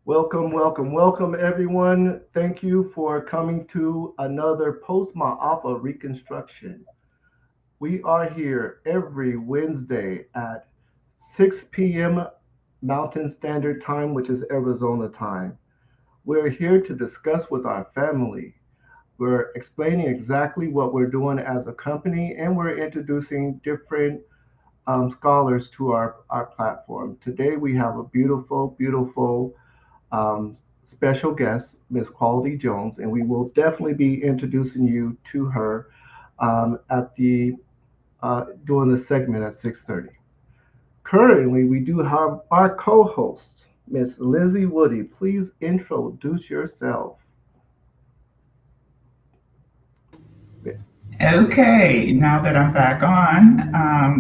Welcome, welcome, welcome, everyone. Thank you for coming to another Post-Maafa Reconstruction. We are here every Wednesday at 6 p.m. Mountain Standard Time, which is Arizona time. We're here to discuss with our family. We're explaining exactly what we're doing as a company, and we're introducing different scholars to our platform. Today, we have a beautiful, beautiful um, special guest, Miss Quality Jones, and we will definitely be introducing you to her at the during the segment at 6:30. Currently, we do have our co-host, Miss Lizzie Woody. Please introduce yourself. Okay, now that I'm back on,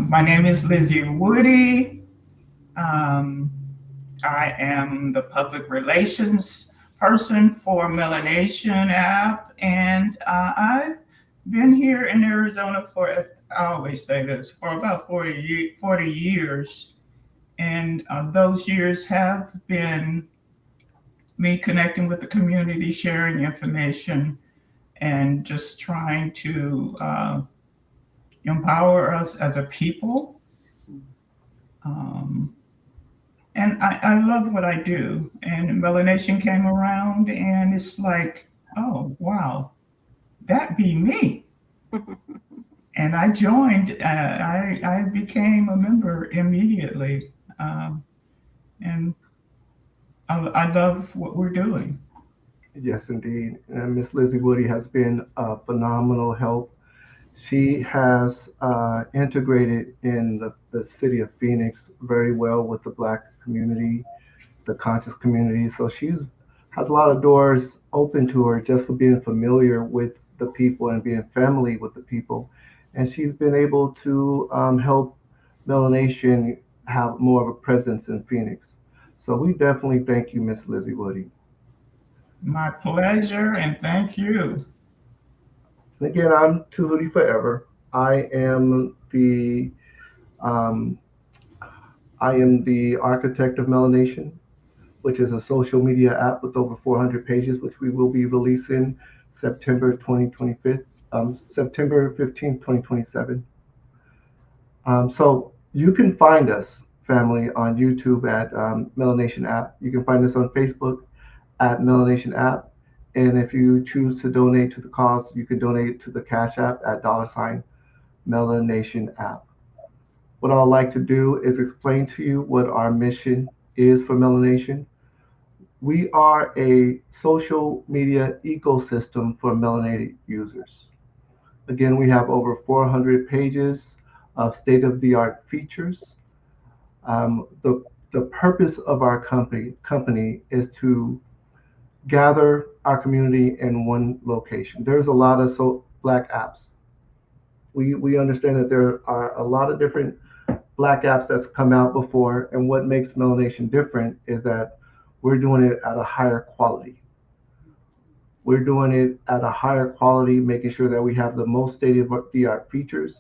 my name is Lizzie Woody. Um, I am the public relations person for MelaNation App, and I've been here in Arizona for, I always say this, for about 40 years. And those years have been me connecting with the community, sharing information, and just trying to empower us as a people. Um, and I love what I do. And Melanation came around, and it's like, oh, wow, that be me. And I joined, I became a member immediately. And I love what we're doing. Yes, indeed. And Miss Lizzie Woody has been a phenomenal help. She has integrated in the city of Phoenix very well with the Black community, the conscious community. So she's has a lot of doors open to her just for being familiar with the people and being family with the people. And she's been able to help Melanation have more of a presence in Phoenix. So we definitely thank you, Miss Lizzie Woody. My pleasure, and thank you. And again, I'm Tahuti Forever. Um, I am the architect of Melanation, which is a social media app with over 400 pages, which we will be releasing September 2025, September 15th, 2027. So you can find us, family, on YouTube at MelaNation App. You can find us on Facebook at MelaNation App. And if you choose to donate to the cause, you can donate to the Cash App at dollar sign MelaNation App. What I'd like to do is explain to you what our mission is for MelaNation. We are a social media ecosystem for melanated users. Again, we have over 400 pages of state-of-the-art features. The purpose of our company is to gather our community in one location. There's a lot of Black apps. We understand that there are a lot of different Black apps that's come out before, and what makes Melanation different is that we're doing it at a higher quality. We're doing it at a higher quality, making sure that we have the most state-of-the-art features,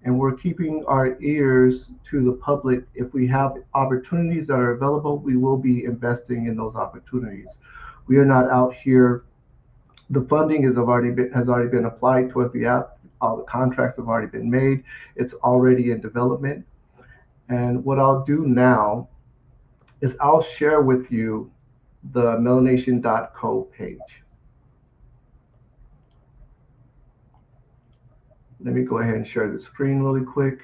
and we're keeping our ears to the public. If we have opportunities that are available, we will be investing in those opportunities. We are not out here. The funding has already been applied towards the app. All the contracts have already been made. It's already in development. And what I'll do now is I'll share with you the melanation.co page. Let me go ahead and share the screen really quick,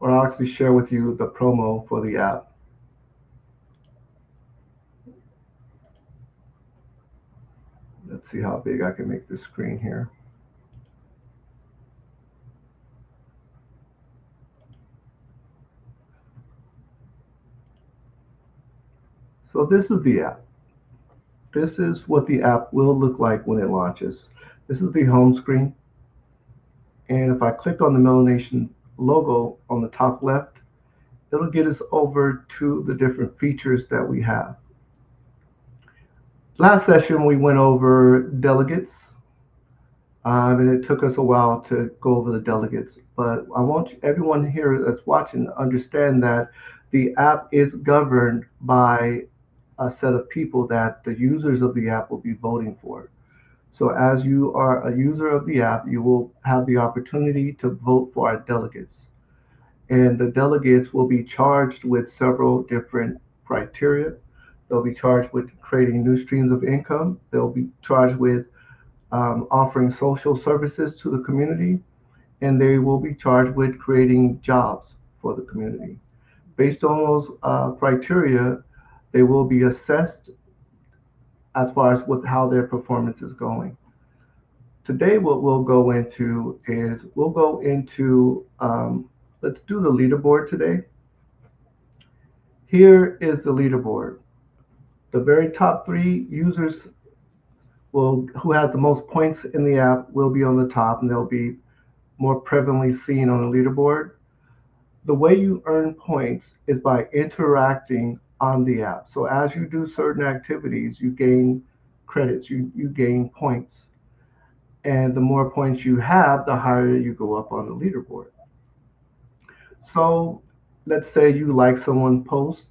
or I'll actually share with you the promo for the app. Let's see how big I can make this screen here. So this is the app. This is what the app will look like when it launches. This is the home screen. And if I click on the Melanation logo on the top left, it'll get us over to the different features that we have. Last session, we went over delegates, and it took us a while to go over the delegates. But I want everyone here that's watching to understand that the app is governed by a set of people that the users of the app will be voting for. So as you are a user of the app, you will have the opportunity to vote for our delegates. And the delegates will be charged with several different criteria. They'll be charged with creating new streams of income. They'll be charged with offering social services to the community, and they will be charged with creating jobs for the community. Based on those criteria, they will be assessed as far as how their performance is going. Today, what we'll go into is let's do the leaderboard today. Here is the leaderboard. The very top three users who has the most points in the app will be on the top, and they'll be more prevalently seen on the leaderboard. The way you earn points is by interacting on the app. So as you do certain activities, you gain credits, you gain points. And the more points you have, the higher you go up on the leaderboard. So let's say you like someone's post,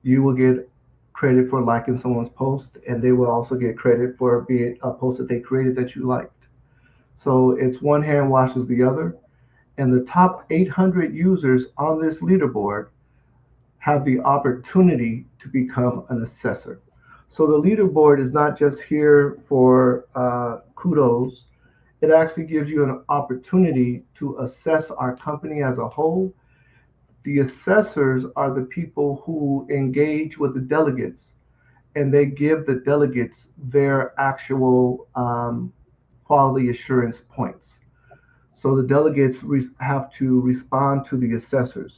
you will get credit for liking someone's post, and they will also get credit for being a post that they created that you liked. So it's one hand washes the other, and the top 800 users on this leaderboard have the opportunity to become an assessor. So the leaderboard is not just here for kudos. It actually gives you an opportunity to assess our company as a whole. The assessors are the people who engage with the delegates, and they give the delegates their actual quality assurance points. So the delegates have to respond to the assessors.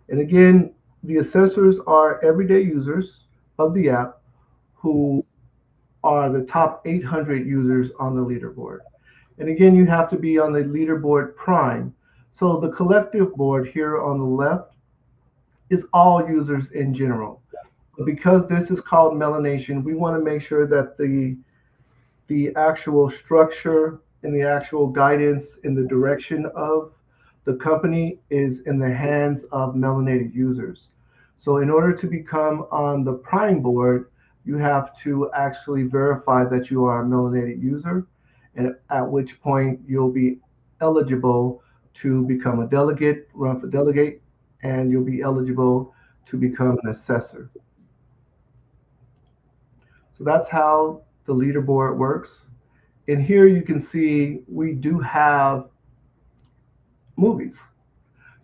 And again, the assessors are everyday users of the app who are the top 800 users on the leaderboard. And again, you have to be on the leaderboard prime. So the collective board here on the left is all users in general. But because this is called MelaNation, we want to make sure that the actual structure and the actual guidance in the direction of the company is in the hands of melanated users. So in order to become on the Prime board, you have to actually verify that you are a melanated user, and at which point you'll be eligible to become a delegate, run for delegate, and you'll be eligible to become an assessor. So that's how the leaderboard works. And here you can see we do have movies.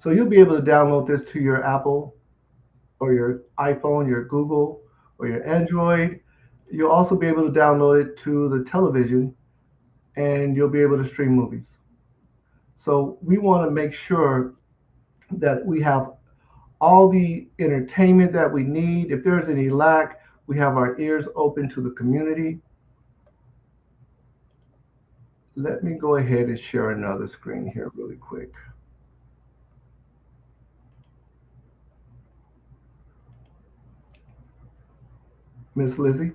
So you'll be able to download this to your Apple or your iPhone, your Google, or your Android. You'll also be able to download it to the television, and you'll be able to stream movies. So we want to make sure that we have all the entertainment that we need. If there's any lack, we have our ears open to the community. Let me go ahead and share another screen here really quick. Miss Lizzie?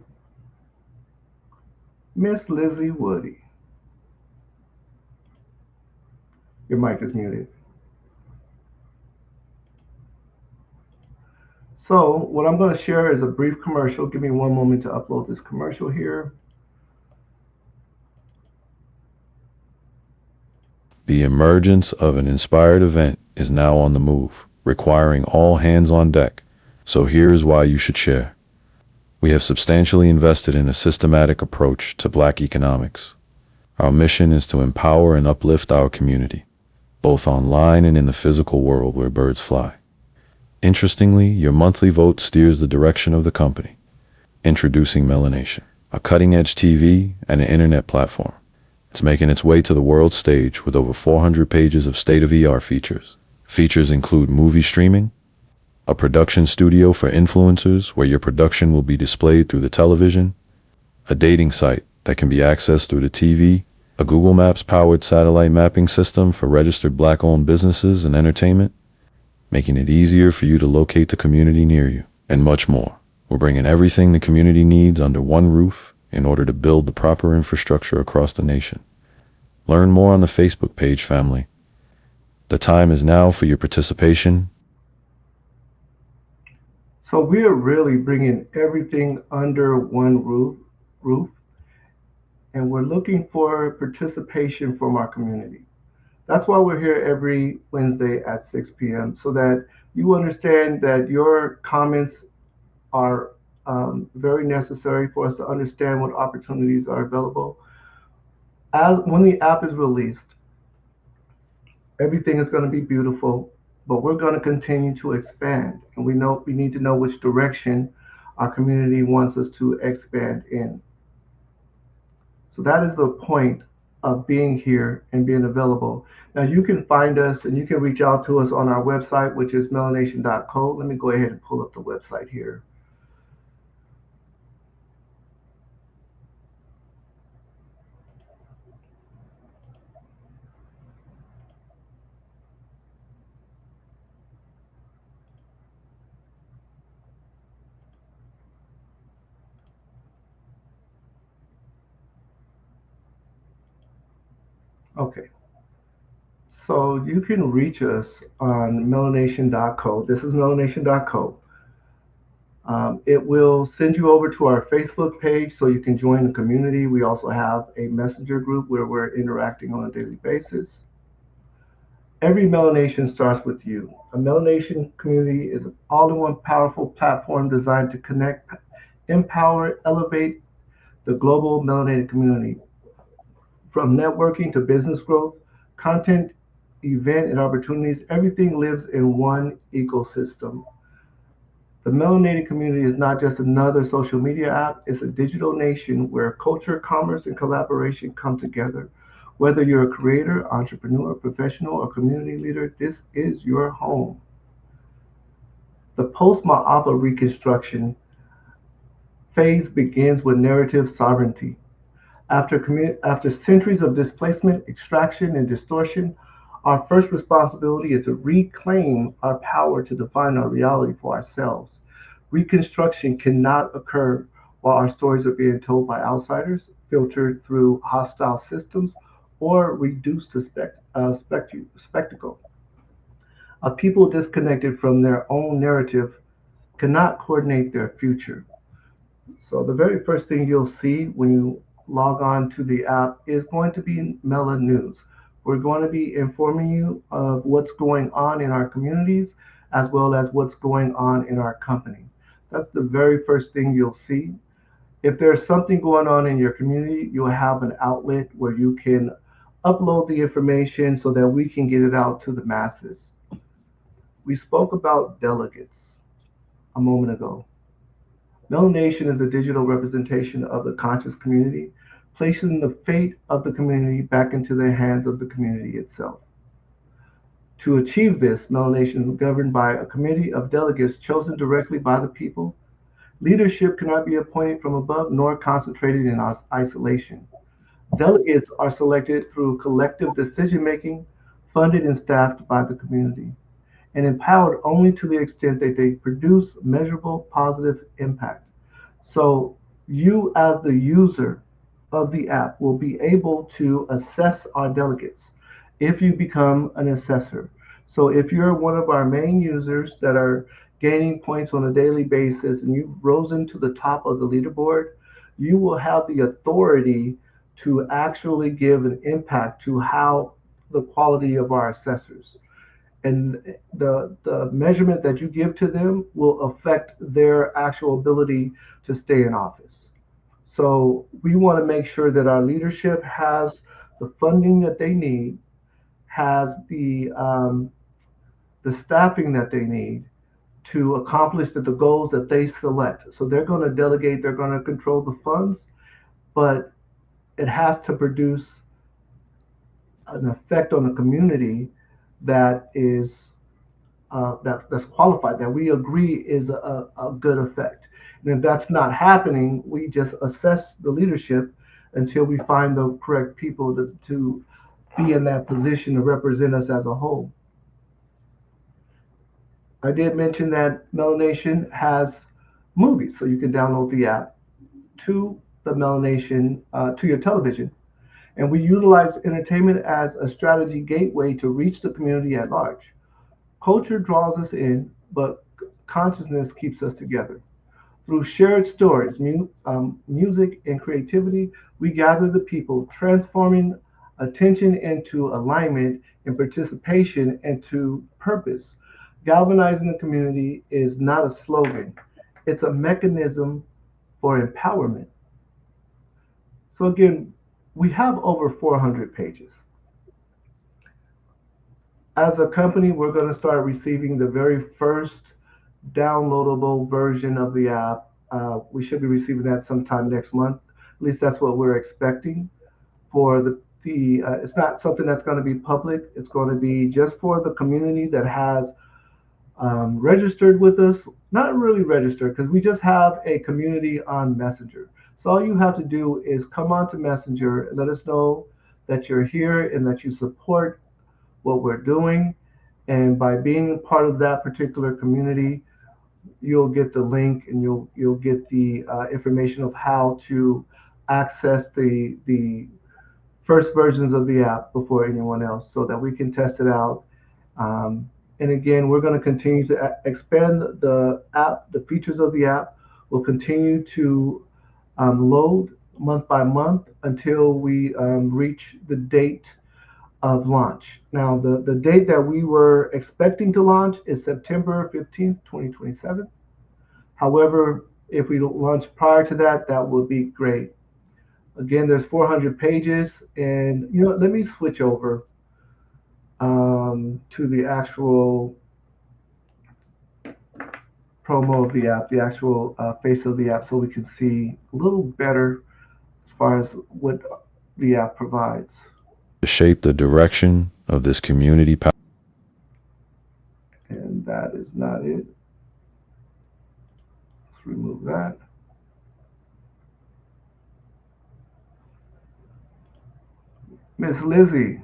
Miss Lizzie Woody. Your mic is muted. So what I'm going to share is a brief commercial. Give me one moment to upload this commercial here. The emergence of an inspired event is now on the move, requiring all hands on deck. So here's why you should share. We have substantially invested in a systematic approach to Black economics. Our mission is to empower and uplift our community, both online and in the physical world where birds fly. Interestingly, your monthly vote steers the direction of the company. Introducing MelaNation, a cutting-edge TV and an internet platform. It's making its way to the world stage with over 400 pages of state-of-the-art features. Features include movie streaming, a production studio for influencers where your production will be displayed through the television, a dating site that can be accessed through the TV, a Google Maps-powered satellite mapping system for registered Black-owned businesses and entertainment, making it easier for you to locate the community near you, and much more. We're bringing everything the community needs under one roof in order to build the proper infrastructure across the nation. Learn more on the Facebook page, family. The time is now for your participation. So we are really bringing everything under one roof, and we're looking for participation from our community. That's why we're here every Wednesday at 6 p.m. so that you understand that your comments are very necessary for us to understand what opportunities are available. As when the app is released, everything is going to be beautiful, but we're going to continue to expand, and we need to know which direction our community wants us to expand in. So that is the point of being here and being available. Now you can find us and you can reach out to us on our website, which is melanation.co. Let me go ahead and pull up the website here. Okay, so you can reach us on melanation.co. This is melanation.co. It will send you over to our Facebook page so you can join the community. We also have a messenger group where we're interacting on a daily basis. Every melanation starts with you. A melanation community is an all-in-one powerful platform designed to connect, empower, elevate the global melanated community. From networking to business growth, content, event, and opportunities, everything lives in one ecosystem. The melanated community is not just another social media app, it's a digital nation where culture, commerce, and collaboration come together. Whether you're a creator, entrepreneur, professional, or community leader, this is your home. The post-Maafa Reconstruction phase begins with narrative sovereignty. After centuries of displacement, extraction, and distortion, our first responsibility is to reclaim our power to define our reality for ourselves. Reconstruction cannot occur while our stories are being told by outsiders, filtered through hostile systems, or reduced to spectacle. A people disconnected from their own narrative cannot coordinate their future. So the very first thing you'll see when you log on to the app is going to be Mela News. We're going to be informing you of what's going on in our communities as well as what's going on in our company. That's the very first thing you'll see. If there's something going on in your community, you'll have an outlet where you can upload the information so that we can get it out to the masses. We spoke about delegates a moment ago. MelaNation is a digital representation of the conscious community, placing the fate of the community back into the hands of the community itself. To achieve this, MelaNation is governed by a committee of delegates chosen directly by the people. Leadership cannot be appointed from above nor concentrated in isolation. Delegates are selected through collective decision making, funded and staffed by the community, and empowered only to the extent that they produce measurable positive impact. So you as the user of the app will be able to assess our delegates if you become an assessor. So if you're one of our main users that are gaining points on a daily basis and you've risen to the top of the leaderboard, you will have the authority to actually give an impact to how the quality of our assessors and the measurement that you give to them will affect their actual ability to stay in office. So we want to make sure that our leadership has the funding that they need, has the staffing that they need to accomplish the goals that they select. So they're going to delegate, they're going to control the funds, but it has to produce an effect on the community that is that's qualified, that we agree is a good effect. And if that's not happening, we just assess the leadership until we find the correct people to be in that position to represent us as a whole. I did mention that MelaNation has movies, so you can download the app to the MelaNation to your television. And we utilize entertainment as a strategy gateway to reach the community at large. Culture draws us in, but consciousness keeps us together. Through shared stories, music, and creativity, we gather the people, transforming attention into alignment and participation into purpose. Galvanizing the community is not a slogan, it's a mechanism for empowerment. So, again, we have over 400 pages. As a company, we're going to start receiving the very first downloadable version of the app. We should be receiving that sometime next month. At least that's what we're expecting. For it's not something that's going to be public. It's going to be just for the community that has registered with us. Not really registered because we just have a community on Messenger. So all you have to do is come onto Messenger and let us know that you're here and that you support what we're doing. And by being part of that particular community, you'll get the link and you'll get the information of how to access the first versions of the app before anyone else, so that we can test it out. And again, we're going to continue to expand the app, the features of the app. Will continue to load month by month until we reach the date of launch. Now, the date that we were expecting to launch is September 15th, 2027. However, if we launch prior to that, that would be great. Again, there's 400 pages, and let me switch over to the actual promo of the app, the actual face of the app, so we can see a little better as far as what the app provides. To shape the direction of this community. And that is not it. Let's remove that. Miss Lizzie.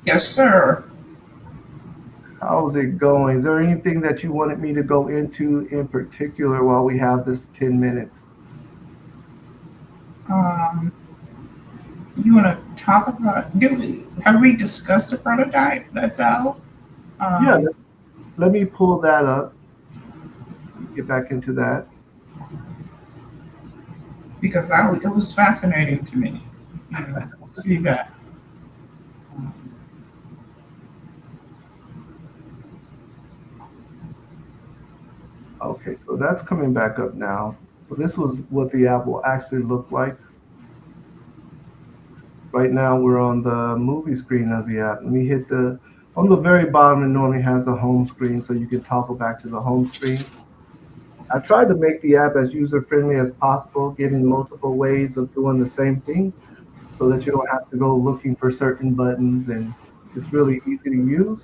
Yes, sir. How's it going? Is there anything that you wanted me to go into in particular while we have this 10 minutes? You want to talk about, have we discussed the prototype that's out? Yeah, let me pull that up. Get back into that. Because it was fascinating to me. See that. Okay, so that's coming back up now. So this was what the app will actually look like. Right now we're on the movie screen of the app. Let me hit on the very bottom, it normally has the home screen, so you can toggle back to the home screen. I tried to make the app as user-friendly as possible, giving multiple ways of doing the same thing so that you don't have to go looking for certain buttons, and it's really easy to use.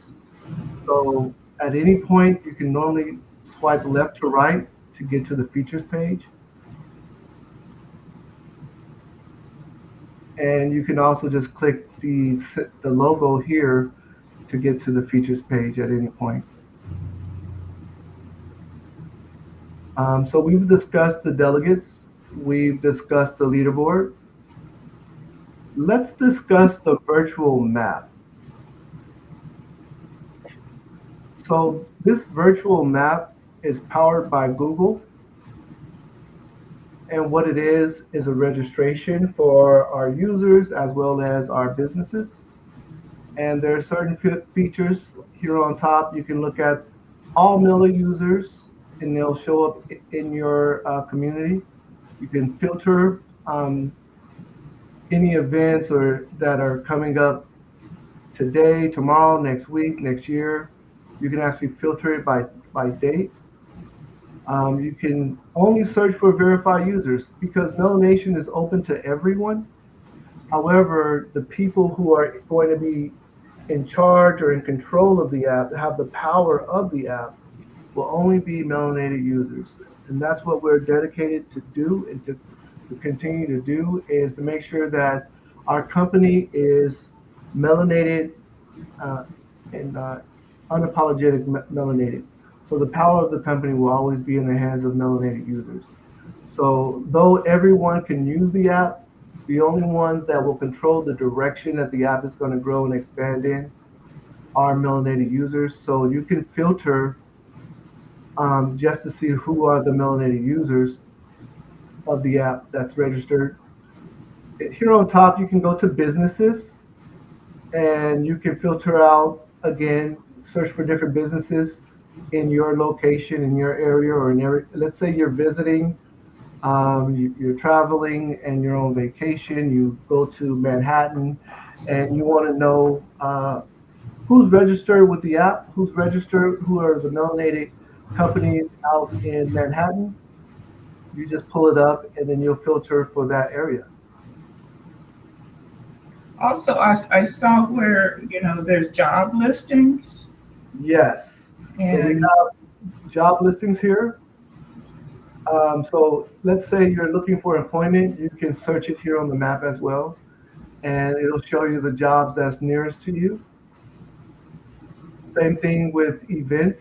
So at any point, you can normally swipe left to right to get to the features page. And you can also just click the logo here to get to the features page at any point. So we've discussed the delegates. We've discussed the leaderboard. Let's discuss the virtual map. So this virtual map is powered by Google. And what it is a registration for our users as well as our businesses. And there are certain features here on top. You can look at all Mela users, and they'll show up in your community. You can filter any events that are coming up today, tomorrow, next week, next year. You can actually filter it by date. You can only search for verified users because MelaNation is open to everyone. However, the people who are going to be in charge or in control of the app, have the power of the app, will only be melanated users. And that's what we're dedicated to do and to continue to do, is to make sure that our company is melanated and unapologetic melanated. So the power of the company will always be in the hands of melanated users. So though everyone can use the app, the only ones that will control the direction that the app is going to grow and expand in are melanated users. So you can filter just to see who are the melanated users of the app that's registered. Here on top, you can go to businesses and you can filter out again, search for different businesses in your location, in your area, or in area. Let's say you're visiting, you're traveling and you're on vacation. You go to Manhattan, and you want to know who's registered with the app, who's registered, who are the melanated companies out in Manhattan. You just pull it up, and then you'll filter for that area. Also, I saw where, there's job listings Yes. So we and have job listings here. So let's say you're looking for employment, you can search it here on the map as well, and it'll show you the jobs that's nearest to you. Same thing with events.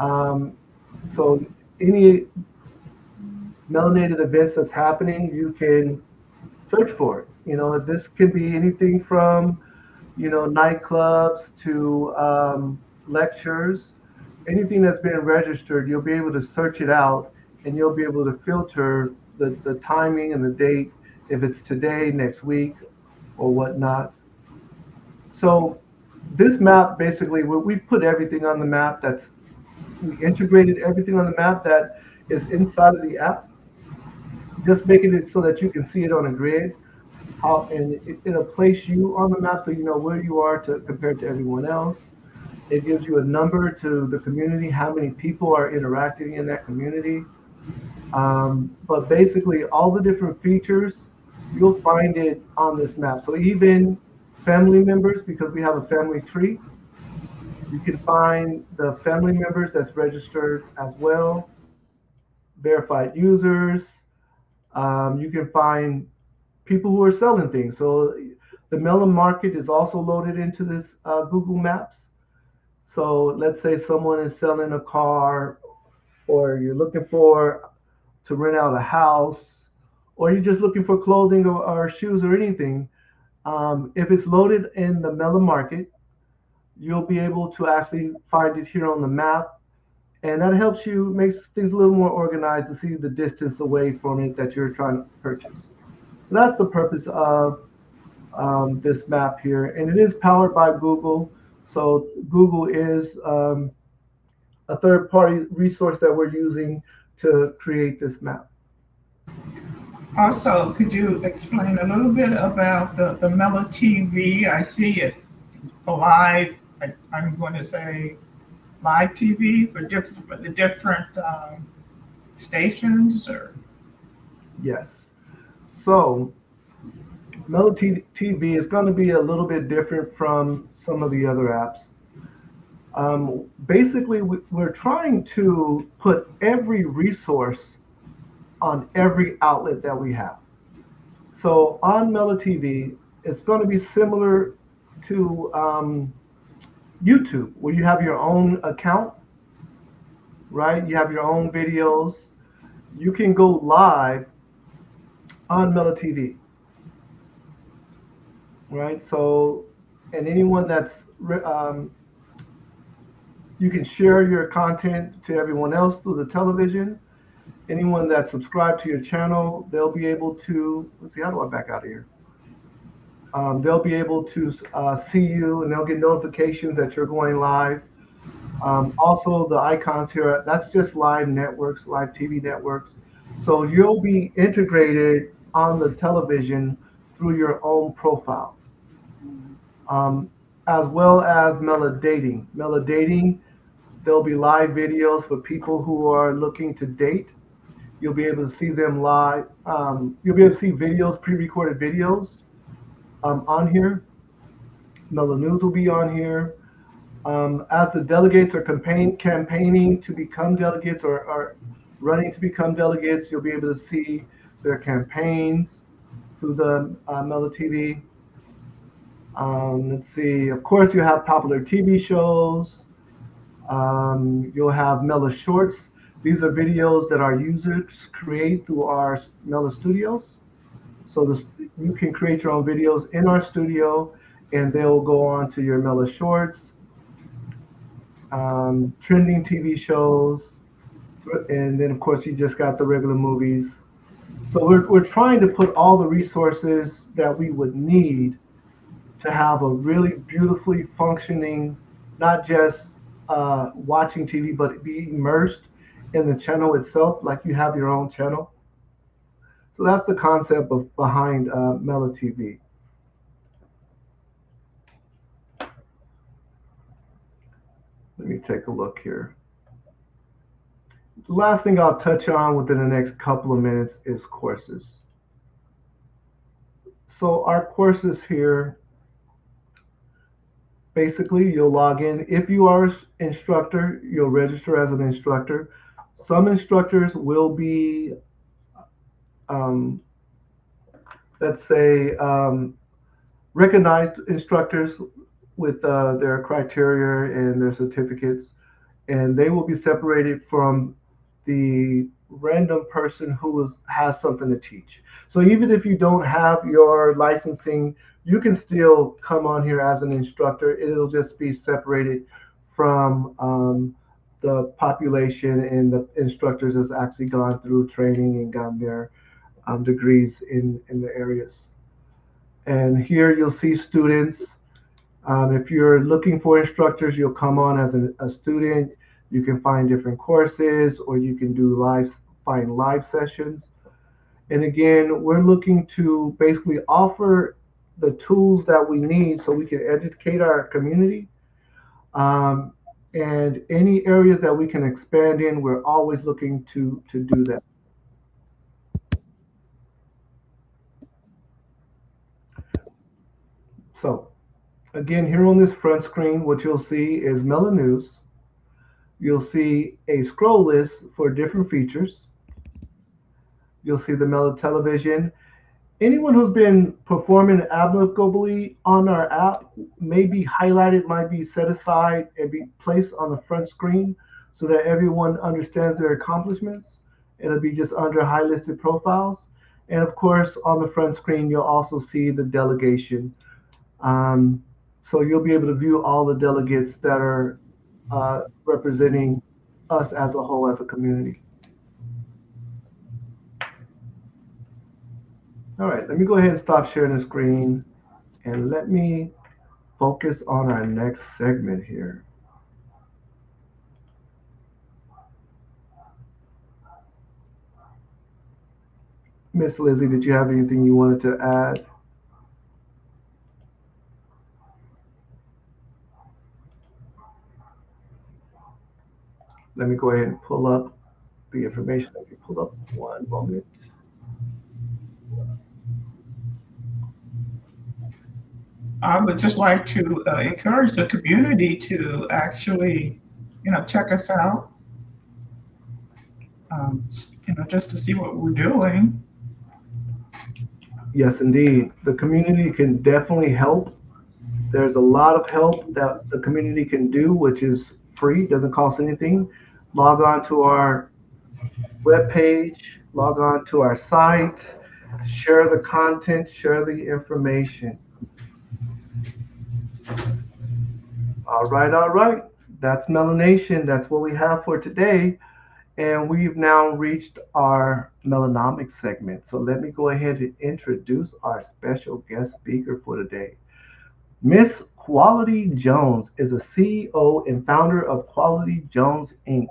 Um, so any melanated events that's happening, you can search for it. This can be anything from, nightclubs to lectures, anything that's been registered, you'll be able to search it out and you'll be able to filter the timing and the date, if it's today, next week, or whatnot. So this map basically, we put everything on the map we integrated everything on the map that is inside of the app, just making it so that you can see it on a grid, and it'll place you on the map so you know where you are to compared to everyone else. It gives you a number to the community, how many people are interacting in that community. But basically, all the different features, you'll find it on this map. So even family members, because we have a family tree, you can find the family members that's registered as well, verified users. You can find people who are selling things. So the Melon Market is also loaded into this Google Maps. So let's say someone is selling a car, or you're looking for to rent out a house, or you're just looking for clothing or shoes or anything. If it's loaded in the Melon Market, you'll be able to actually find it here on the map, and that helps you make things a little more organized to see the distance away from it that you're trying to purchase. So that's the purpose of this map here, and it is powered by Google. So Google is a third-party resource that we're using to create this map. also, could you explain a little bit about the Mela TV? I see it live. I'm going to say live TV for the different stations or. Yes. So Melody TV is going to be a little bit different from some of the other apps. Basically, we're trying to put every resource on every outlet that we have. So on Mela TV, it's going to be similar to YouTube, where you have your own account, right? You have your own videos. You can go live on Mela TV, right? So, and anyone that's you can share your content to everyone else through the television. Anyone that's subscribed to your channel, they'll be able to, let's see, how do I back out of here? They'll be able to see you, and they'll get notifications that you're going live. Also, the icons here, that's just live networks, live TV networks. So you'll be integrated on the television through your own profile, um, as well as Mela Dating. Mela Dating, there'll be live videos for people who are looking to date. You'll be able to see them live. You'll be able to see videos, pre-recorded videos on here. Mela News will be on here. As the delegates are campaigning to become delegates, or running to become delegates, you'll be able to see their campaigns through the Mela TV. Let's see, of course, you have popular TV shows. You'll have Mela Shorts. These are videos that our users create through our Mela Studios. So you can create your own videos in our studio, and they'll go on to your Mela Shorts, trending TV shows, and then of course you just got the regular movies. So we're trying to put all the resources that we would need to have a really beautifully functioning, not just watching TV, but be immersed in the channel itself, like you have your own channel. So that's the concept behind Mela TV. Let me take a look here. The last thing I'll touch on within the next couple of minutes is courses. So our courses here, basically you'll log in. If you are an instructor, you'll register as an instructor. Some instructors will be, um, let's say, recognized instructors with their criteria and their certificates, and they will be separated from the random person who has something to teach. So even if you don't have your licensing, you can still come on here as an instructor. It'll just be separated from the population and the instructors that's actually gone through training and gotten their degrees in the areas. And here you'll see students. If you're looking for instructors, you'll come on as a student. You can find different courses, or you can find live sessions. And again, we're looking to basically offer the tools that we need so we can educate our community. Um, and any areas that we can expand in, we're always looking to do that. So again, here on this front screen, what you'll see is Mela News. You'll see a scroll list for different features. You'll see the Mela Television. Anyone who's been performing admirably on our app may be highlighted, might be set aside and be placed on the front screen so that everyone understands their accomplishments. It'll be just under high listed profiles. And of course, on the front screen, you'll also see the delegation. Um, so you'll be able to view all the delegates that are representing us as a whole, as a community. All right, let me go ahead and stop sharing the screen and let me focus on our next segment here. Miss Lizzie, did you have anything you wanted to add? Let me go ahead and pull up the information. Let me pull up one moment. I would just like to encourage the community to actually, check us out, just to see what we're doing. Yes, indeed. The community can definitely help. There's a lot of help that the community can do, which is free, doesn't cost anything. Log on to our webpage, log on to our site, share the content, share the information. All right, all right. That's MelaNation. That's what we have for today. And we've now reached our MelaNomics segment. So let me go ahead and introduce our special guest speaker for today. Miss Quality Jones is a CEO and founder of Quality Jones Inc.,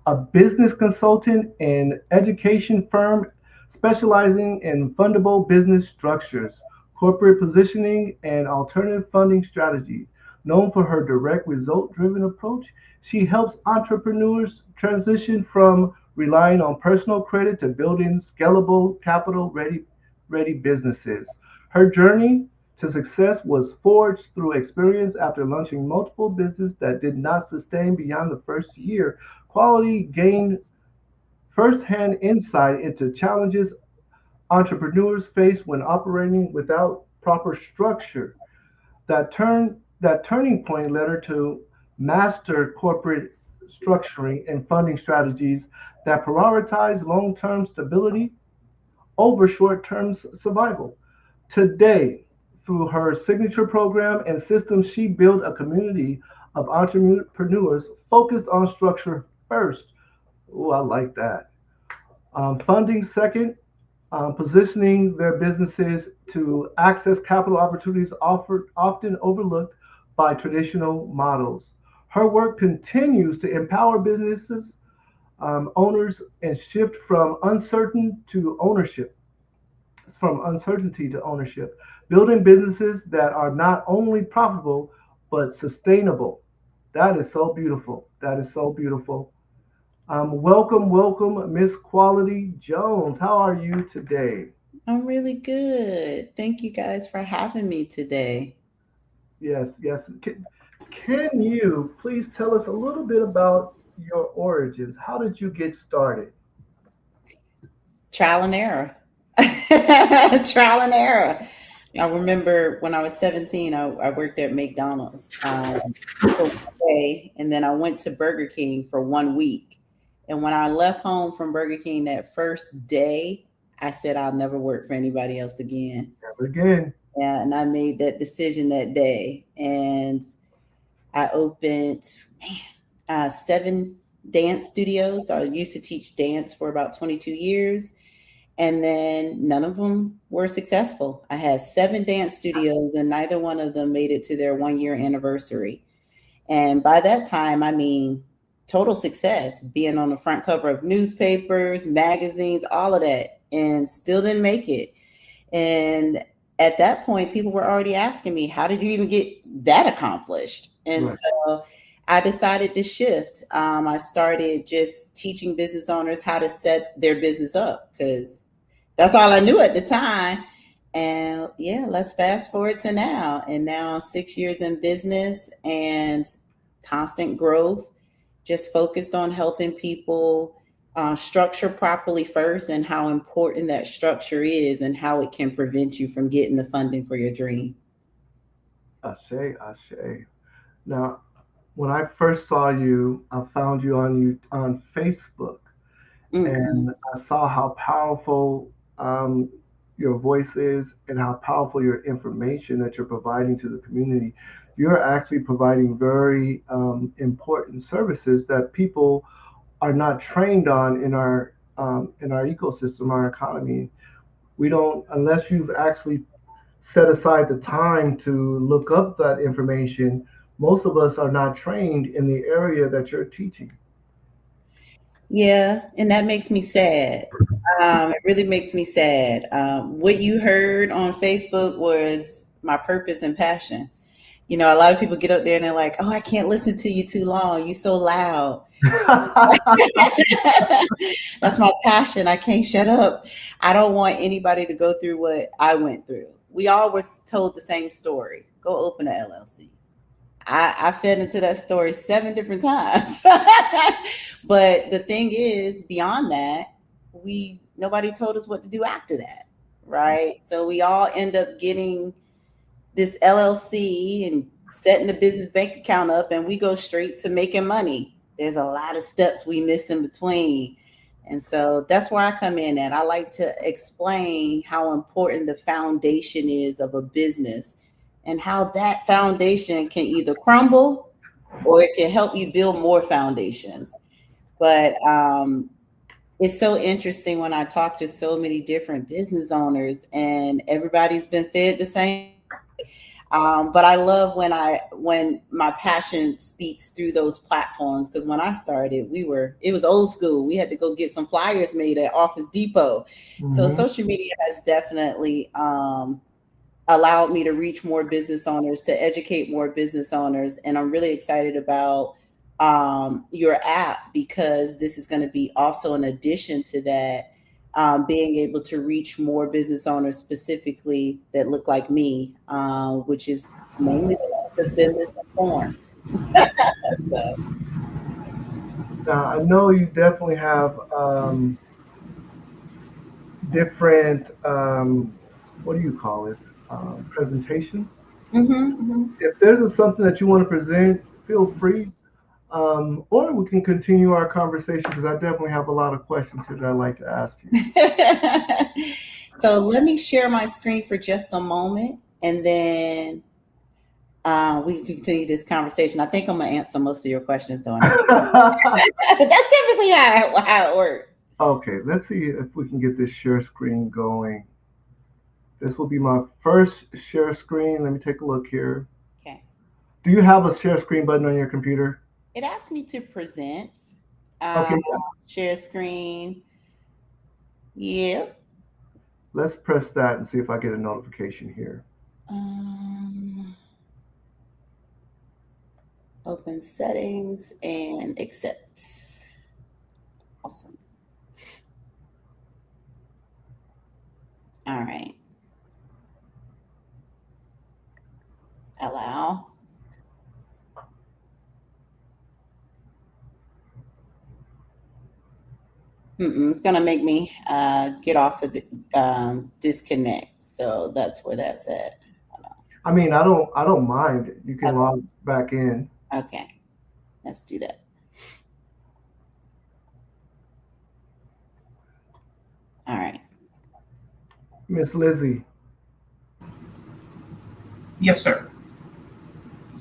a business consultant and education firm specializing in fundable business structures, corporate positioning, and alternative funding strategies. Known for her direct result driven approach, she helps entrepreneurs transition from relying on personal credit to building scalable, capital ready businesses. Her journey to success was forged through experience after launching multiple businesses that did not sustain beyond the first year. Quality gained firsthand insight into challenges entrepreneurs face when operating without proper structure. That turning point led her to master corporate structuring and funding strategies that prioritize long-term stability over short-term survival. Today, Through her signature program and systems, she built a community of entrepreneurs focused on structure first. Oh, I like that. Funding second, positioning their businesses to access capital opportunities offered, often overlooked by traditional models. Her work continues to empower businesses, owners, and shift from uncertainty to ownership, building businesses that are not only profitable but sustainable. That is so beautiful. That is so beautiful. Welcome, Miss Quality Jones. How are you today? I'm really good. Thank you guys for having me today. Yes, yes. Can you please tell us a little bit about your origins? How did you get started? Trial and error. Trial and error. I remember when I was 17, I worked at McDonald's for one day, and then I went to Burger King for 1 week. And when I left home from Burger King that first day, I said I'll never work for anybody else again. Never again. Yeah, and I made that decision that day. And I opened, man, 7 dance studios. So I used to teach dance for about 22 years. And then none of them were successful. I had 7 dance studios, and neither one of them made it to their 1 year anniversary. And by that time, I mean, total success, being on the front cover of newspapers, magazines, all of that, and still didn't make it. And at that point, people were already asking me, how did you even get that accomplished? And Right. so I decided to shift. I started just teaching business owners how to set their business up because that's all I knew at the time. And yeah, let's fast forward to now. And now 6 years in business and constant growth, just focused on helping people structure properly first and how important that structure is and how it can prevent you from getting the funding for your dream. Ashe, Ashe. Now, when I first saw you, I found you on Facebook, Mm-hmm. and I saw how powerful your voice is and how powerful your information that you're providing to the community. You're actually providing very important services that people are not trained on in our ecosystem, our economy. We don't, unless you've actually set aside the time to look up that information. Most of us are not trained in the area that you're teaching. Yeah, and that makes me sad. It really makes me sad. What you heard on Facebook was my purpose and passion. You know, a lot of people get up there and they're like, "Oh, I can't listen to you too long. You're so loud." That's my passion. I can't shut up. I don't want anybody to go through what I went through. We all were told the same story. Go open an LLC. I fed into that story 7 different times. But the thing is, beyond that, we nobody told us what to do after that. Right. So we all end up getting this LLC and setting the business bank account up, and we go straight to making money. There's a lot of steps we miss in between. And so that's where I come in at. I like to explain how important the foundation is of a business and how that foundation can either crumble or it can help you build more foundations. But it's so interesting when I talk to so many different business owners and everybody's been fed the same. But I love when my passion speaks through those platforms because when I started, it was old school. We had to go get some flyers made at Office Depot. So Hmm. social media has definitely allowed me to reach more business owners, to educate more business owners, and I'm really excited about your app because this is going to be also an addition to that, being able to reach more business owners specifically that look like me, which is mainly the ones that's been misinformed. So, Now, I know you definitely have different, what do you call it, presentations. mhm, mhm. If there's something that you want to present, feel free. Or we can continue our conversation because I definitely have a lot of questions here that I'd like to ask you. So let me share my screen for just a moment. and then we can continue this conversation. I think I'm gonna answer most of your questions, though. That's typically how it works. Okay, let's see if we can get this share screen going. This will be my first share screen. Let me take a look here. Okay. Do you have a share screen button on your computer? It asked me to present, Okay, share screen. Yep. let's press that and see if I get a notification here. Open settings and accepts. Awesome. All right. Allow. It's gonna make me get off of the disconnect. So that's where that's at. I mean, I don't mind. You can log back in. Okay, let's do that. All right. Miss Lizzie. Yes, sir.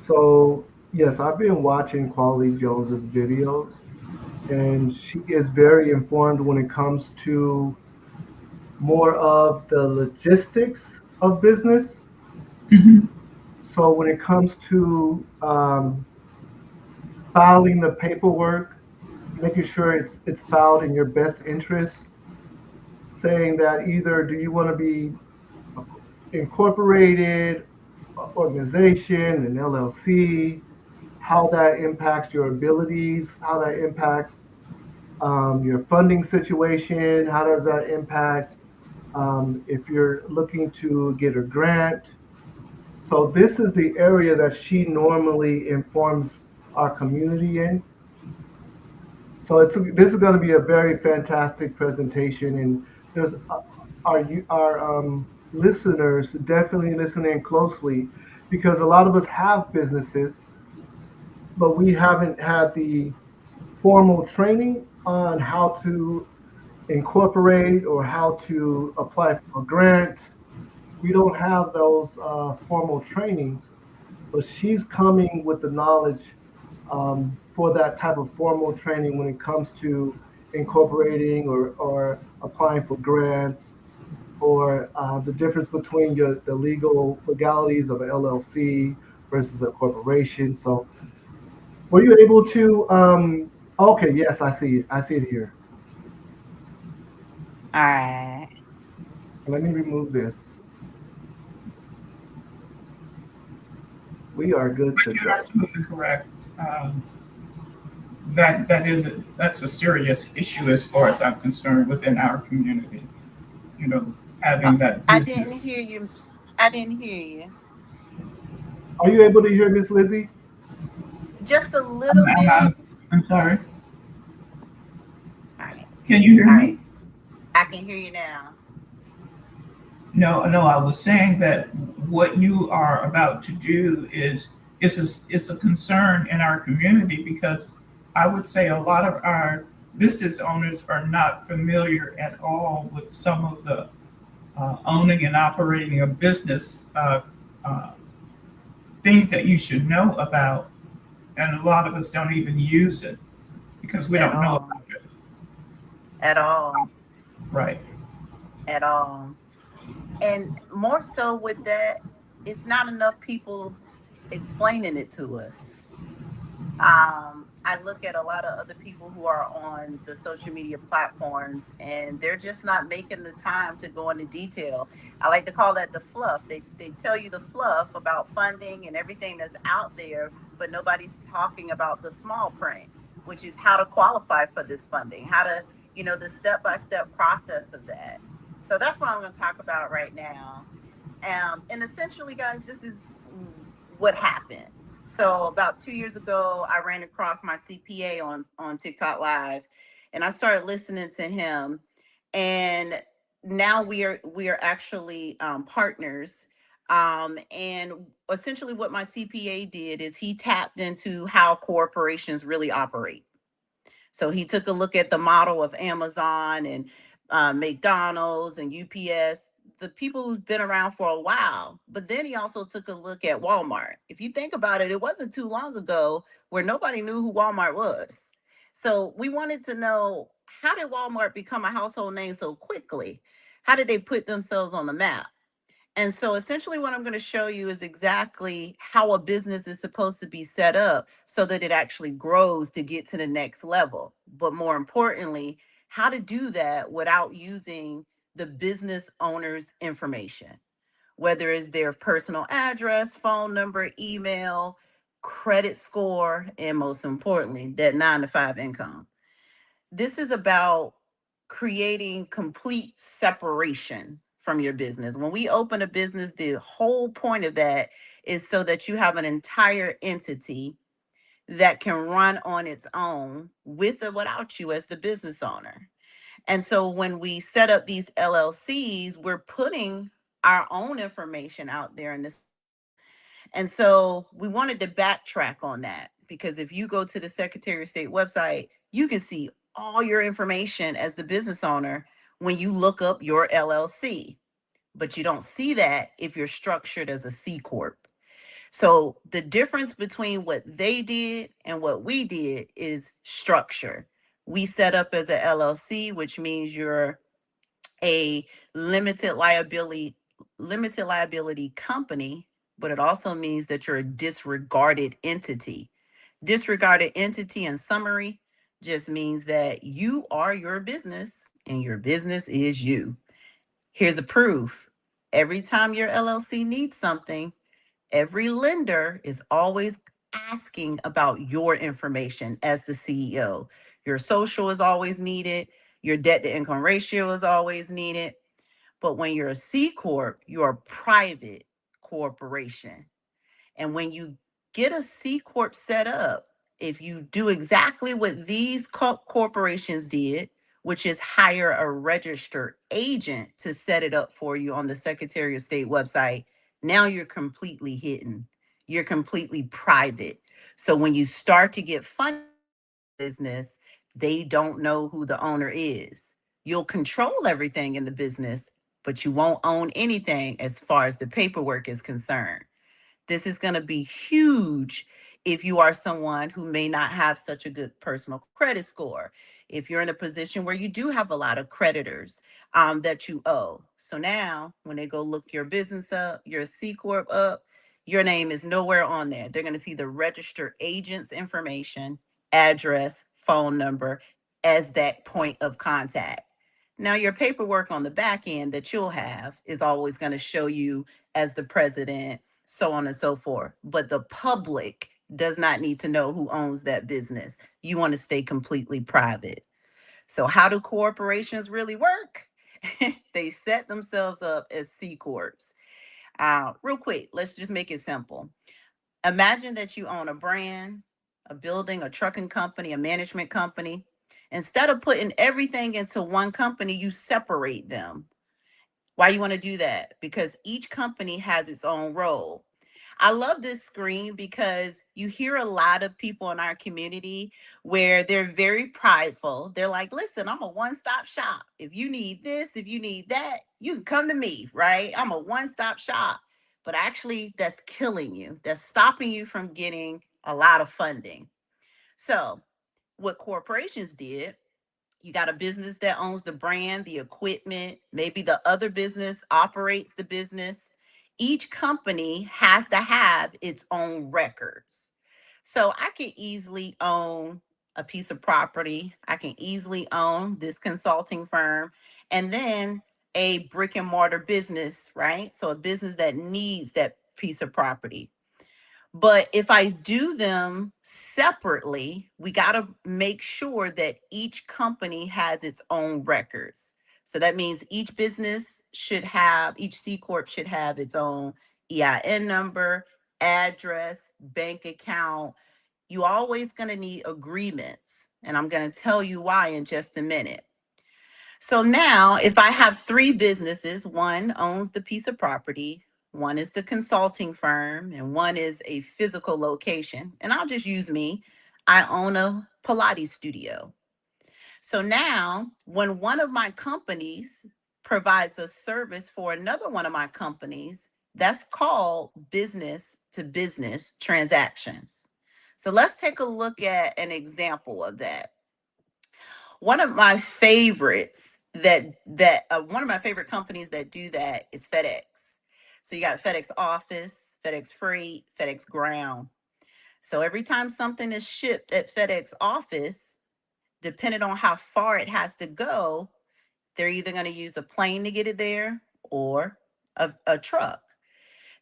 So yes, I've been watching Quality Jones's videos, and she is very informed when it comes to more of the logistics of business. Mhm. So when it comes to filing the paperwork, making sure it's filed in your best interest, saying that either do you want to be incorporated organization, an LLC, how that impacts your abilities, how that impacts your funding situation, how does that impact if you're looking to get a grant. So this is the area that she normally informs our community in. So this is going to be a very fantastic presentation, and there's our listeners definitely listening closely because a lot of us have businesses, but we haven't had the formal training on how to incorporate or how to apply for a grant. We don't have those formal trainings, but she's coming with the knowledge for that type of formal training when it comes to incorporating or applying for grants or the difference between the legal legalities of an LLC versus a corporation. So were you able to, okay, yes, I see it. I see it here. All right. Let me remove this. We are good to You're go. absolutely correct. Um, that's a serious issue as far as I'm concerned within our community. You know, having that I didn't business. hear you. I didn't hear you. Are you able to hear Miss Lizzie? Just a I'm, little I'm, bit. I'm sorry. All right. Can you hear All right. me? I can hear you now. No, no. I was saying that what you are about to do is a concern in our community because I would say a lot of our business owners are not familiar at all with some of the owning and operating a business uh, things that you should know about, and a lot of us don't even use it because we At don't know all. about it. At all. Right. At all. And more so with that, it's not enough people explaining it to us. I look at a lot of other people who are on the social media platforms and they're just not making the time to go into detail. I like to call that the fluff. They tell you the fluff about funding and everything that's out there, but nobody's talking about the small print, which is how to qualify for this funding, how to, the step-by-step process of that. So that's what I'm going to talk about right now. And essentially, guys, this is what happened. So about 2 years ago, I ran across my CPA on TikTok Live, and I started listening to him. And now we are actually partners. And essentially, what my CPA did is he tapped into how corporations really operate. So he took a look at the model of Amazon and McDonald's and UPS. the people who've been around for a while. But then he also took a look at Walmart. If you think about it, it wasn't too long ago where nobody knew who Walmart was. So we wanted to know, how did Walmart become a household name so quickly? How did they put themselves on the map? And so essentially what I'm going to show you is exactly how a business is supposed to be set up so that it actually grows to get to the next level. But more importantly, how to do that without using the business owner's information, whether it's their personal address, phone number, email, credit score, and most importantly, that 9 to 5 income. This is about creating complete separation from your business. When we open a business, the whole point of that is so that you have an entire entity that can run on its own with or without you as the business owner. And so when we set up these LLCs, we're putting our own information out there in this. And so we wanted to backtrack on that, because if you go to the Secretary of State website, you can see all your information as the business owner when you look up your LLC. But you don't see that if you're structured as a C Corp. So the difference between what they did and what we did is structure. We set up as a LLC, which means you're a limited liability limited liability company, but it also means that you're a disregarded entity. Disregarded entity, in summary, just means that you are your business and your business is you. Here's a proof. Every time your LLC needs something, every lender is always asking about your information as the CEO. Your social is always needed, your debt to income ratio is always needed. But when you're a C Corp, you're a private corporation. And when you get a C Corp set up, if you do exactly what these corporations did, which is hire a registered agent to set it up for you on the Secretary of State website, now you're completely hidden. You're completely private. So when you start to get funding business, they don't know who the owner is. You'll control everything in the business, but you won't own anything as far as the paperwork is concerned. This is going to be huge if you are someone who may not have such a good personal credit score. If you're in a position where you do have a lot of creditors that you owe. So now, when they go look your business up, your C Corp up, your name is nowhere on there. They're going to see the registered agent's information, address, phone number as that point of contact. Now, your paperwork on the back end that you'll have is always going to show you as the president, so on and so forth. But the public does not need to know who owns that business. You want to stay completely private. So, how do corporations really work? They set themselves up as C Corps. Real quick, let's just make it simple. Imagine that you own a brand, a building, a trucking company, a management company. Instead of putting everything into one company, you separate them. Why you want to do that? Because each company has its own role. I love this screen because you hear a lot of people in our community where they're very prideful. They're like, listen, I'm a one stop shop. If you need this, if you need that, you can come to me, right? I'm a one stop shop. But actually, that's killing you. That's stopping you from getting a lot of funding. So, what corporations did, you got a business that owns the brand, the equipment, maybe the other business operates the business. Each company has to have its own records. So I can easily own a piece of property. I can easily own this consulting firm and then a brick and mortar business, right? So a business that needs that piece of property. But if I do them separately, we got to make sure that each company has its own records. So that means each C Corp should have its own EIN number, address, bank account. You always going to need agreements. And I'm going to tell you why in just a minute. So now, if I have three businesses, one owns the piece of property, one is the consulting firm, and one is a physical location. And I'll just use me. I own a Pilates studio. So now, when one of my companies provides a service for another one of my companies that's called business to business transactions. So let's take a look at an example of that. One of my favorites one of my favorite companies that do that is FedEx. So you got FedEx Office, FedEx Freight, FedEx Ground. So every time something is shipped at FedEx Office, depending on how far it has to go, they're either going to use a plane to get it there or a truck.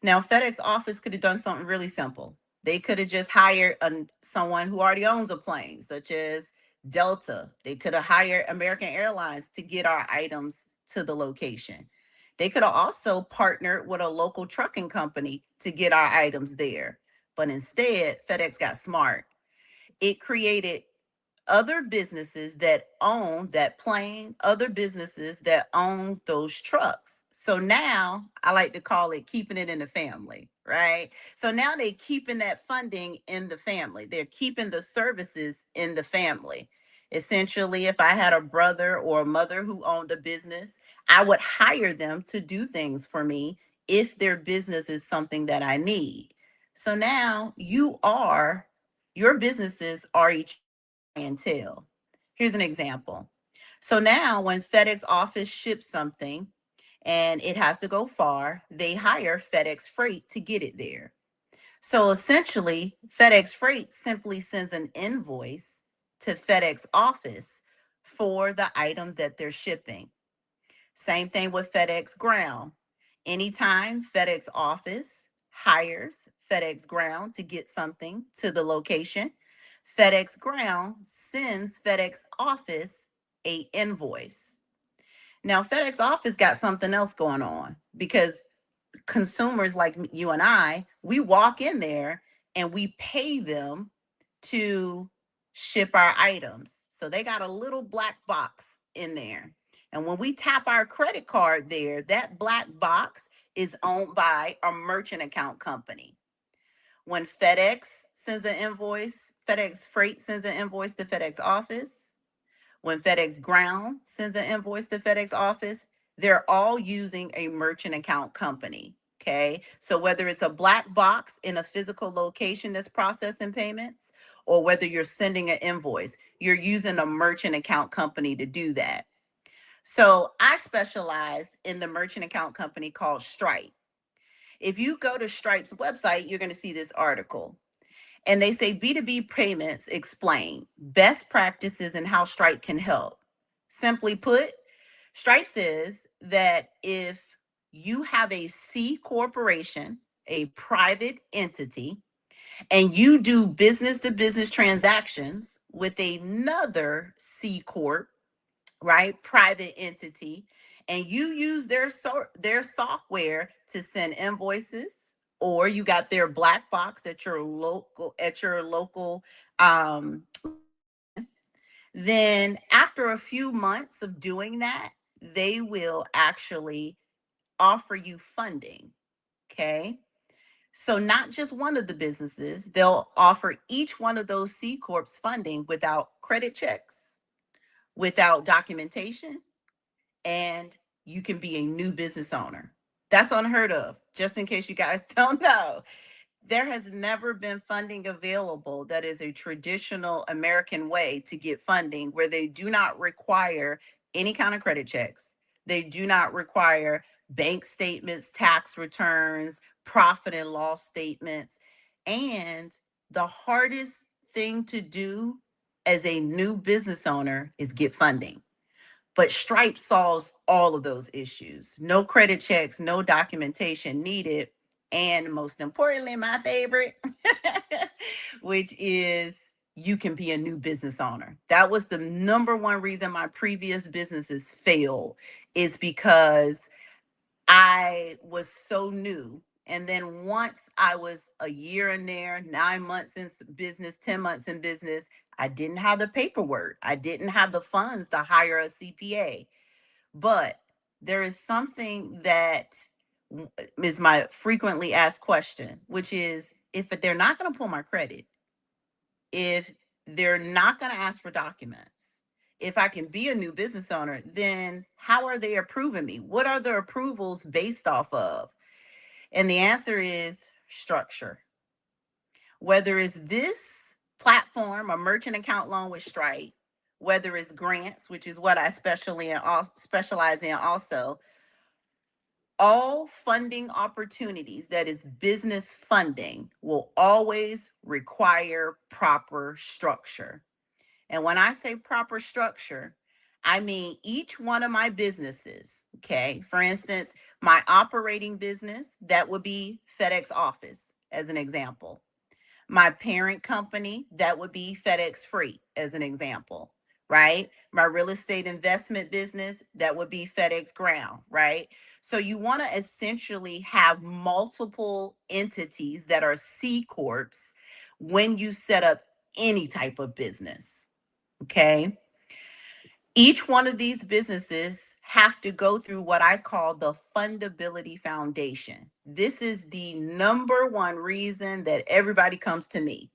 Now, FedEx Office could have done something really simple. They could have just hired someone who already owns a plane, such as Delta. They could have hired American Airlines to get our items to the location. They could have also partnered with a local trucking company to get our items there. But instead, FedEx got smart. It created other businesses that own that plane, other businesses that own those trucks. So now I like to call it keeping it in the family, right? So now they're keeping that funding in the family. They're keeping the services in the family. Essentially, if I had a brother or a mother who owned a business, I would hire them to do things for me if their business is something that I need. So now your businesses are each clientele. Here's an example. So now when FedEx Office ships something and it has to go far, they hire FedEx Freight to get it there. So essentially, FedEx Freight simply sends an invoice to FedEx Office for the item that they're shipping. Same thing with FedEx Ground. Anytime FedEx Office hires FedEx Ground to get something to the location, FedEx Ground sends FedEx Office a invoice. Now, FedEx Office got something else going on because consumers like you and I, we walk in there and we pay them to ship our items. So they got a little black box in there. And when we tap our credit card there, that black box is owned by a merchant account company. When FedEx Freight sends an invoice to FedEx Office, when FedEx Ground sends an invoice to FedEx Office, they're all using a merchant account company. Okay. So whether it's a black box in a physical location that's processing payments, or whether you're sending an invoice, you're using a merchant account company to do that. So I specialize in the merchant account company called Stripe. If you go to Stripe's website, you're going to see this article. And they say B2B payments explain best practices and how Stripe can help. Simply put, Stripe says that if you have a C corporation, a private entity, and you do business to business transactions with another C corp, right, private entity, and you use their software to send invoices, or you got their black box at your local um then after a few months of doing that, they will actually offer you funding. Okay. So not just one of the businesses, they'll offer each one of those C corps funding without credit checks, without documentation, and you can be a new business owner. That's unheard of, just in case you guys don't know. There has never been funding available that is a traditional American way to get funding where they do not require any kind of credit checks. They do not require bank statements, tax returns, profit and loss statements. And the hardest thing to do as a new business owner is get funding. But Stripe solves all of those issues. No credit checks, no documentation needed. And most importantly, my favorite, which is you can be a new business owner. That was the number one reason my previous businesses failed, is because I was so new. And then once I was a year in there, 9 months in business, 10 months in business, I didn't have the paperwork. I didn't have the funds to hire a CPA. But there is something that is my frequently asked question, which is if they're not going to pull my credit, if they're not going to ask for documents, if I can be a new business owner, then how are they approving me? What are the approvals based off of? And the answer is structure. Whether it's this platform, a merchant account loan with Stripe, whether it's grants, which is what I specialize in also, all funding opportunities that is business funding will always require proper structure. And when I say proper structure, I mean each one of my businesses. Okay. For instance, my operating business, that would be FedEx Office, as an example. My parent company, that would be FedEx Freight, as an example, right? My real estate investment business, that would be FedEx Ground, right? So you want to essentially have multiple entities that are C Corps when you set up any type of business, okay? Each one of these businesses have to go through what I call the fundability foundation. This is the number one reason that everybody comes to me.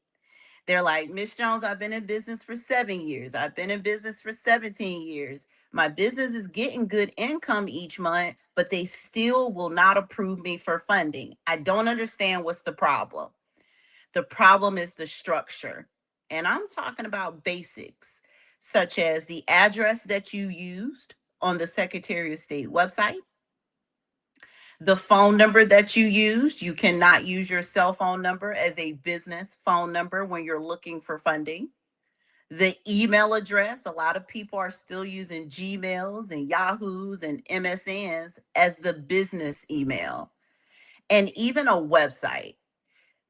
They're like, Miss Jones, I've been in business for 7 years. I've been in business for 17 years. My business is getting good income each month, but they still will not approve me for funding. I don't understand what's the problem. The problem is the structure. And I'm talking about basics, such as the address that you used on the Secretary of State website, the phone number that you used. You cannot use your cell phone number as a business phone number when you're looking for funding. The email address, a lot of people are still using Gmails and Yahoos and MSNs as the business email, and even a website.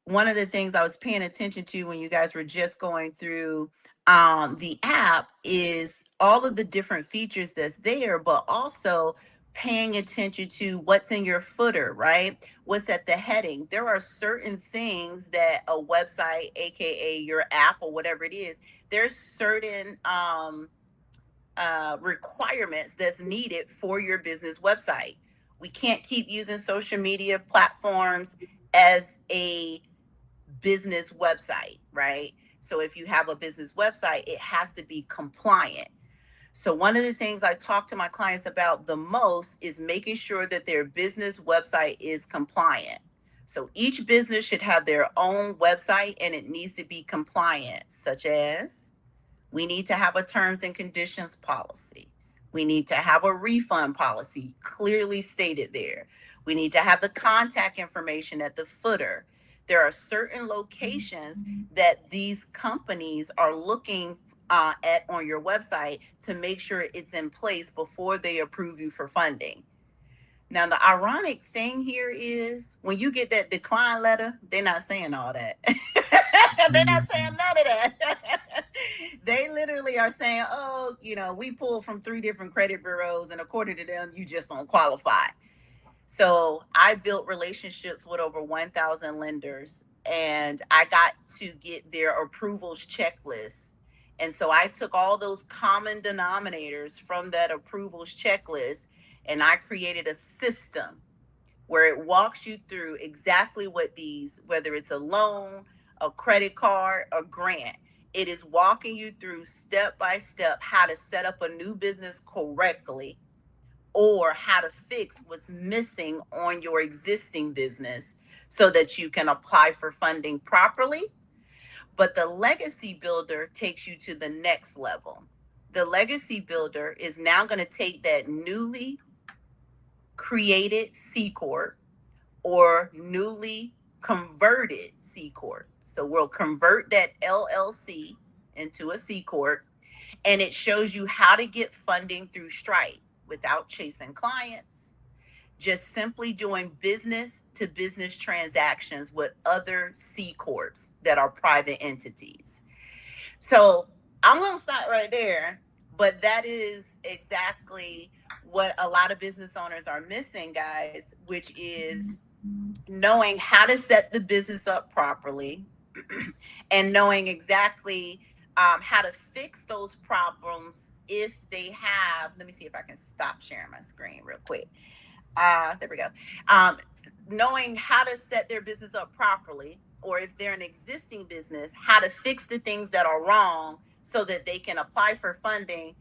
One of the things I was paying attention to when you guys were just going through the app is all of the different features that's there, but also paying attention to what's in your footer, right? What's at the heading. There are certain things that a website, aka your app or whatever it is, there's certain requirements that's needed for your business website. We can't keep using social media platforms as a business website, right? So if you have a business website, it has to be compliant. So one of the things I talk to my clients about the most is making sure that their business website is compliant. So each business should have their own website and it needs to be compliant, such as we need to have a terms and conditions policy. We need to have a refund policy clearly stated there. We need to have the contact information at the footer. There are certain locations that these companies are looking at on your website to make sure it's in place before they approve you for funding. Now, the ironic thing here is when you get that decline letter, they're not saying all that. They're not saying none of that. They literally are saying, oh, we pulled from 3 different credit bureaus, and according to them, you just don't qualify. So I built relationships with over 1,000 lenders, and I got to get their approvals checklist. And so I took all those common denominators from that approvals checklist, and I created a system where it walks you through exactly what these, whether it's a loan, a credit card, a grant, it is walking you through step by step how to set up a new business correctly, or how to fix what's missing on your existing business so that you can apply for funding properly. But the legacy builder takes you to the next level. The legacy builder is now going to take that newly created C Corp or newly converted C Corp. So we'll convert that LLC into a C Corp, and it shows you how to get funding through Stripe without chasing clients, just simply doing business to business transactions with other C Corps that are private entities. So I'm going to stop right there, but that is exactly what a lot of business owners are missing, guys, which is knowing how to set the business up properly and knowing exactly how to fix those problems if they have. Let me see if I can stop sharing my screen real quick. There we go. Knowing how to set their business up properly, or if they're an existing business, how to fix the things that are wrong so that they can apply for funding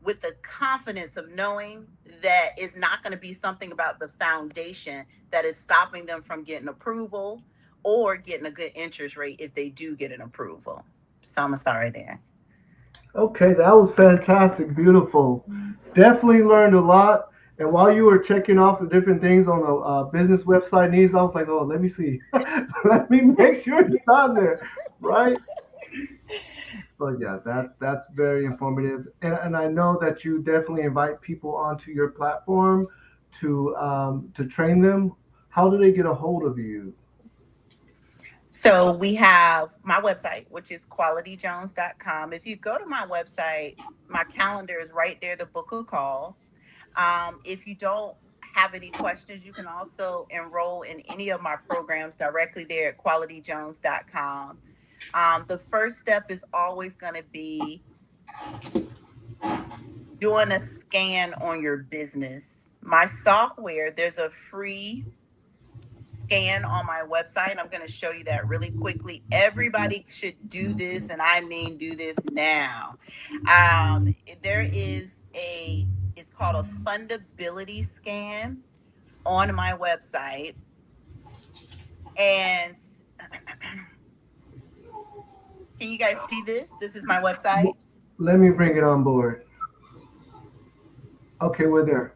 with the confidence of knowing that it's not going to be something about the foundation that is stopping them from getting approval or getting a good interest rate if they do get an approval. So I'm gonna start right there. Okay, that was fantastic, beautiful. Definitely learned a lot. And while you were checking off the different things on the business website needs, I was like, oh, let me see. Let me make sure it's on there, right? So yeah, that's very informative. And I know that you definitely invite people onto your platform to train them. How do they get a hold of you? So we have my website, which is qualityjones.com. If you go to my website, my calendar is right there to book a call. If you don't have any questions, you can also enroll in any of my programs directly there at qualityjones.com. The first step is always going to be doing a scan on your business. My software, there's a free scan on my website. I'm going to show you that really quickly. Everybody should do this, and I mean do this now. There is it's called a fundability scan on my website. And can you guys see this? This is my website. Let me bring it on board. Okay, we're there.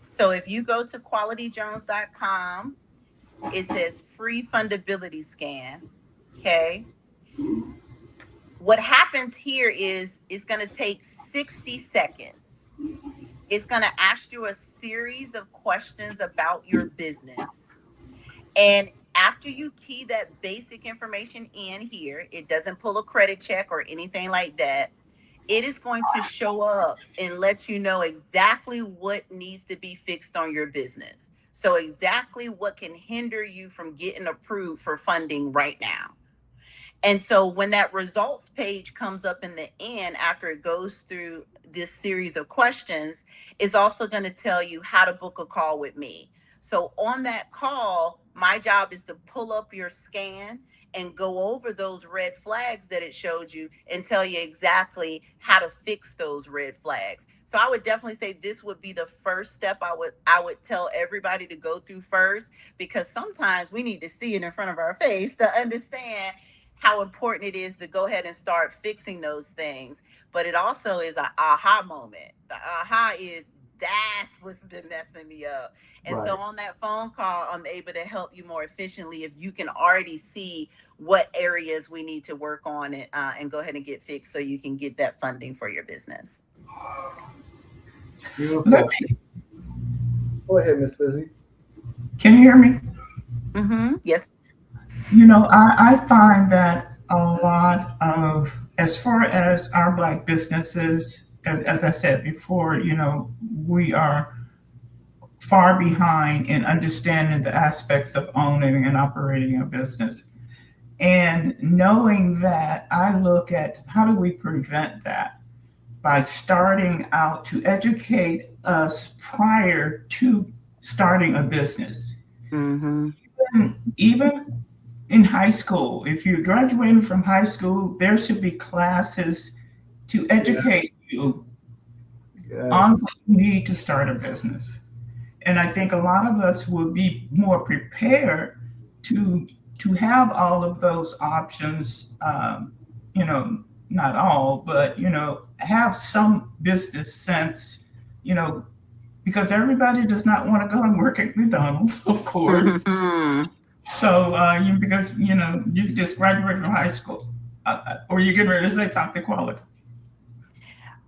So if you go to qualityjones.com, it says free fundability scan. Okay. What happens here is it's going to take 60 seconds. It's going to ask you a series of questions about your business. And after you key that basic information in here, it doesn't pull a credit check or anything like that. It is going to show up and let you know exactly what needs to be fixed on your business. So exactly what can hinder you from getting approved for funding right now. And so when that results page comes up in the end, after it goes through this series of questions, it's also going to tell you how to book a call with me. So on that call, my job is to pull up your scan and go over those red flags that it showed you and tell you exactly how to fix those red flags. So I would definitely say this would be the first step I would tell everybody to go through first, because sometimes we need to see it in front of our face to understand how important it is to go ahead and start fixing those things. But it also is an aha moment. The aha is, that's what's been messing me up. And Right. so on that phone call, I'm able to help you more efficiently if you can already see what areas we need to work on and go ahead and get fixed so you can get that funding for your business. Beautiful. Let me, Go ahead, Miss Lizzie. can you hear me? Yes. You know, I find that a lot of, as far as our Black businesses, as I said before, you know, we are far behind in understanding the aspects of owning and operating a business. And knowing that, I look at how do we prevent that by starting out to educate us prior to starting a business. Even in high school, if you're graduating from high school, there should be classes to educate you on what you need to start a business. And I think a lot of us will be more prepared to have all of those options, you know, not all, but, you know, have some business sense, you know, because everybody does not want to go and work at McDonald's, of course. So, because, you know, you just graduated from high school, or you're getting ready to say something quality.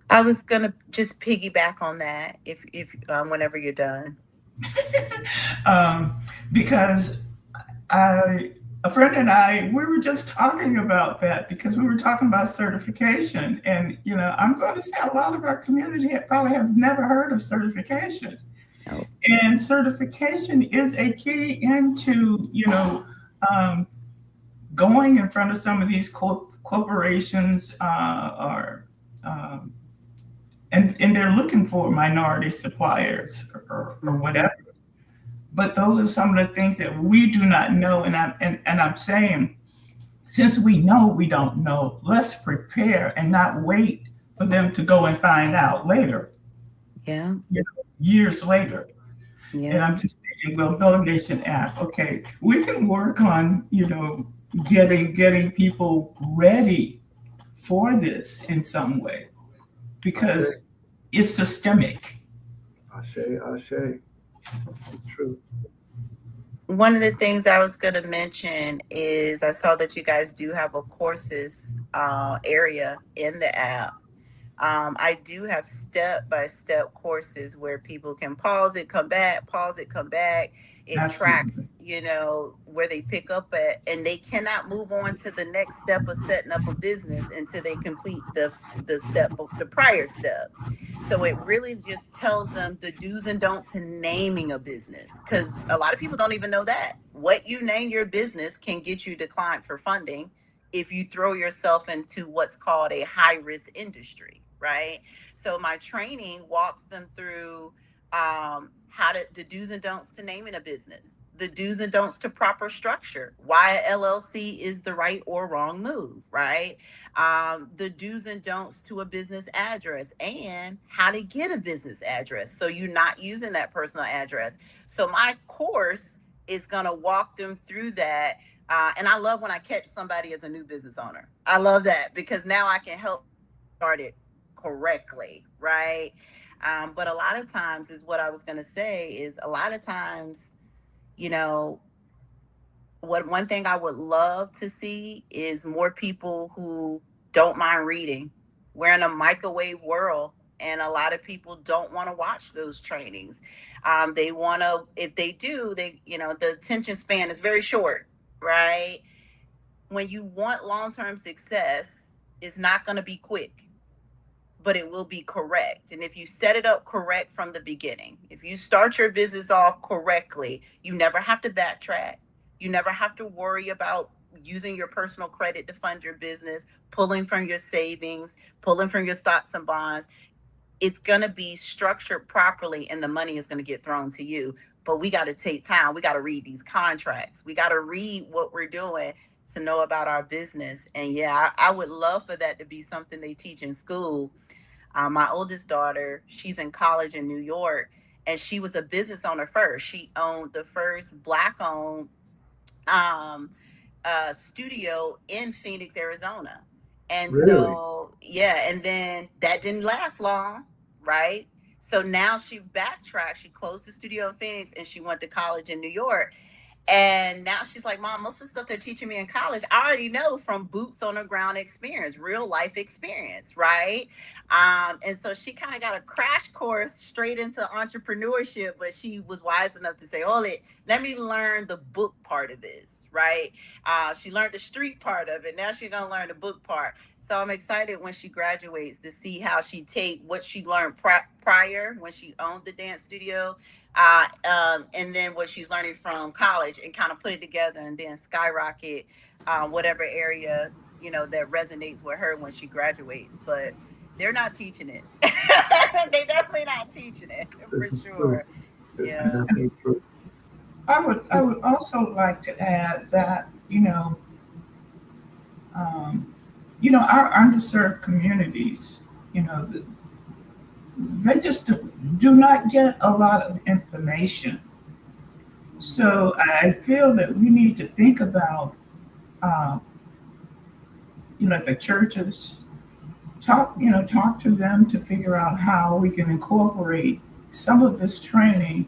I was going to just piggyback on that if whenever you're done. Because a friend and I, we were just talking about that because we were talking about certification. And, you know, I'm going to say a lot of our community probably has never heard of certification. No. And certification is a key into, you know, going in front of some of these corporations and they're looking for minority suppliers or whatever. But those are some of the things that we do not know. And I'm saying, since we know we don't know, let's prepare and not wait for them to go and find out later, Yeah. years later. And Yeah. I'm just thinking, well, MelaNation App, okay, we can work on, getting people ready for this in some way Ashe, because it's systemic. ashe, ashe. It's true. One of the things I was going to mention is I saw that you guys do have a courses area in the app. I do have step by step courses where people can pause it, come back, pause it, come back. It Absolutely. tracks, where they pick up at, and they cannot move on to the next step of setting up a business until they complete the prior step. So it really just tells them the do's and don'ts in naming a business, because a lot of people don't even know that what you name your business can get you declined for funding if you throw yourself into what's called a high risk industry, right? So my training walks them through how to the do's and don'ts to naming a business, the do's and don'ts to proper structure, why a LLC is the right or wrong move, right? The do's and don'ts to a business address and how to get a business address so you're not using that personal address. So my course is going to walk them through that. And I love when I catch somebody as a new business owner. I love that because now I can help start it correctly, right? But a lot of times, is what I was going to say, is a lot of times, you know, what one thing I would love to see is more people who don't mind reading. We're in a microwave world, and a lot of people don't want to watch those trainings. They want to, if they do, the attention span is very short, right? When you want long term success, it's not going to be quick, but it will be correct. And if you set it up correct from the beginning, if you start your business off correctly, you never have to backtrack. You never have to worry about using your personal credit to fund your business, pulling from your savings, pulling from your stocks and bonds. It's going to be structured properly and the money is going to get thrown to you. But we got to take time. We got to read these contracts. We got to read what we're doing to know about our business. And yeah, I would love for that to be something they teach in school. My oldest daughter, she's in college in New York, and she was a business owner first. She owned the first Black owned um, studio in Phoenix, Arizona. And Really? so, yeah, and then that didn't last long, right? So now she backtracked. She closed the studio in Phoenix and she went to college in New York. And now she's like, Mom, most of the stuff they're teaching me in college, I already know from boots on the ground experience, real life experience, right? And so she kind of got a crash course straight into entrepreneurship, but she was wise enough to say, hold it, let me learn the book part of this, right? She learned the street part of it. Now she's going to learn the book part. So I'm excited when she graduates to see how she take what she learned prior when she owned the dance studio, and then what she's learning from college, and kind of put it together and then skyrocket whatever area that resonates with her when she graduates. But they're not teaching it. They definitely not teaching it This for is true. sure. This is Yeah. definitely true. I would also like to add that, our underserved communities, they just do not get a lot of information. So I feel that we need to think about, um, the churches, talk to them to figure out how we can incorporate some of this training,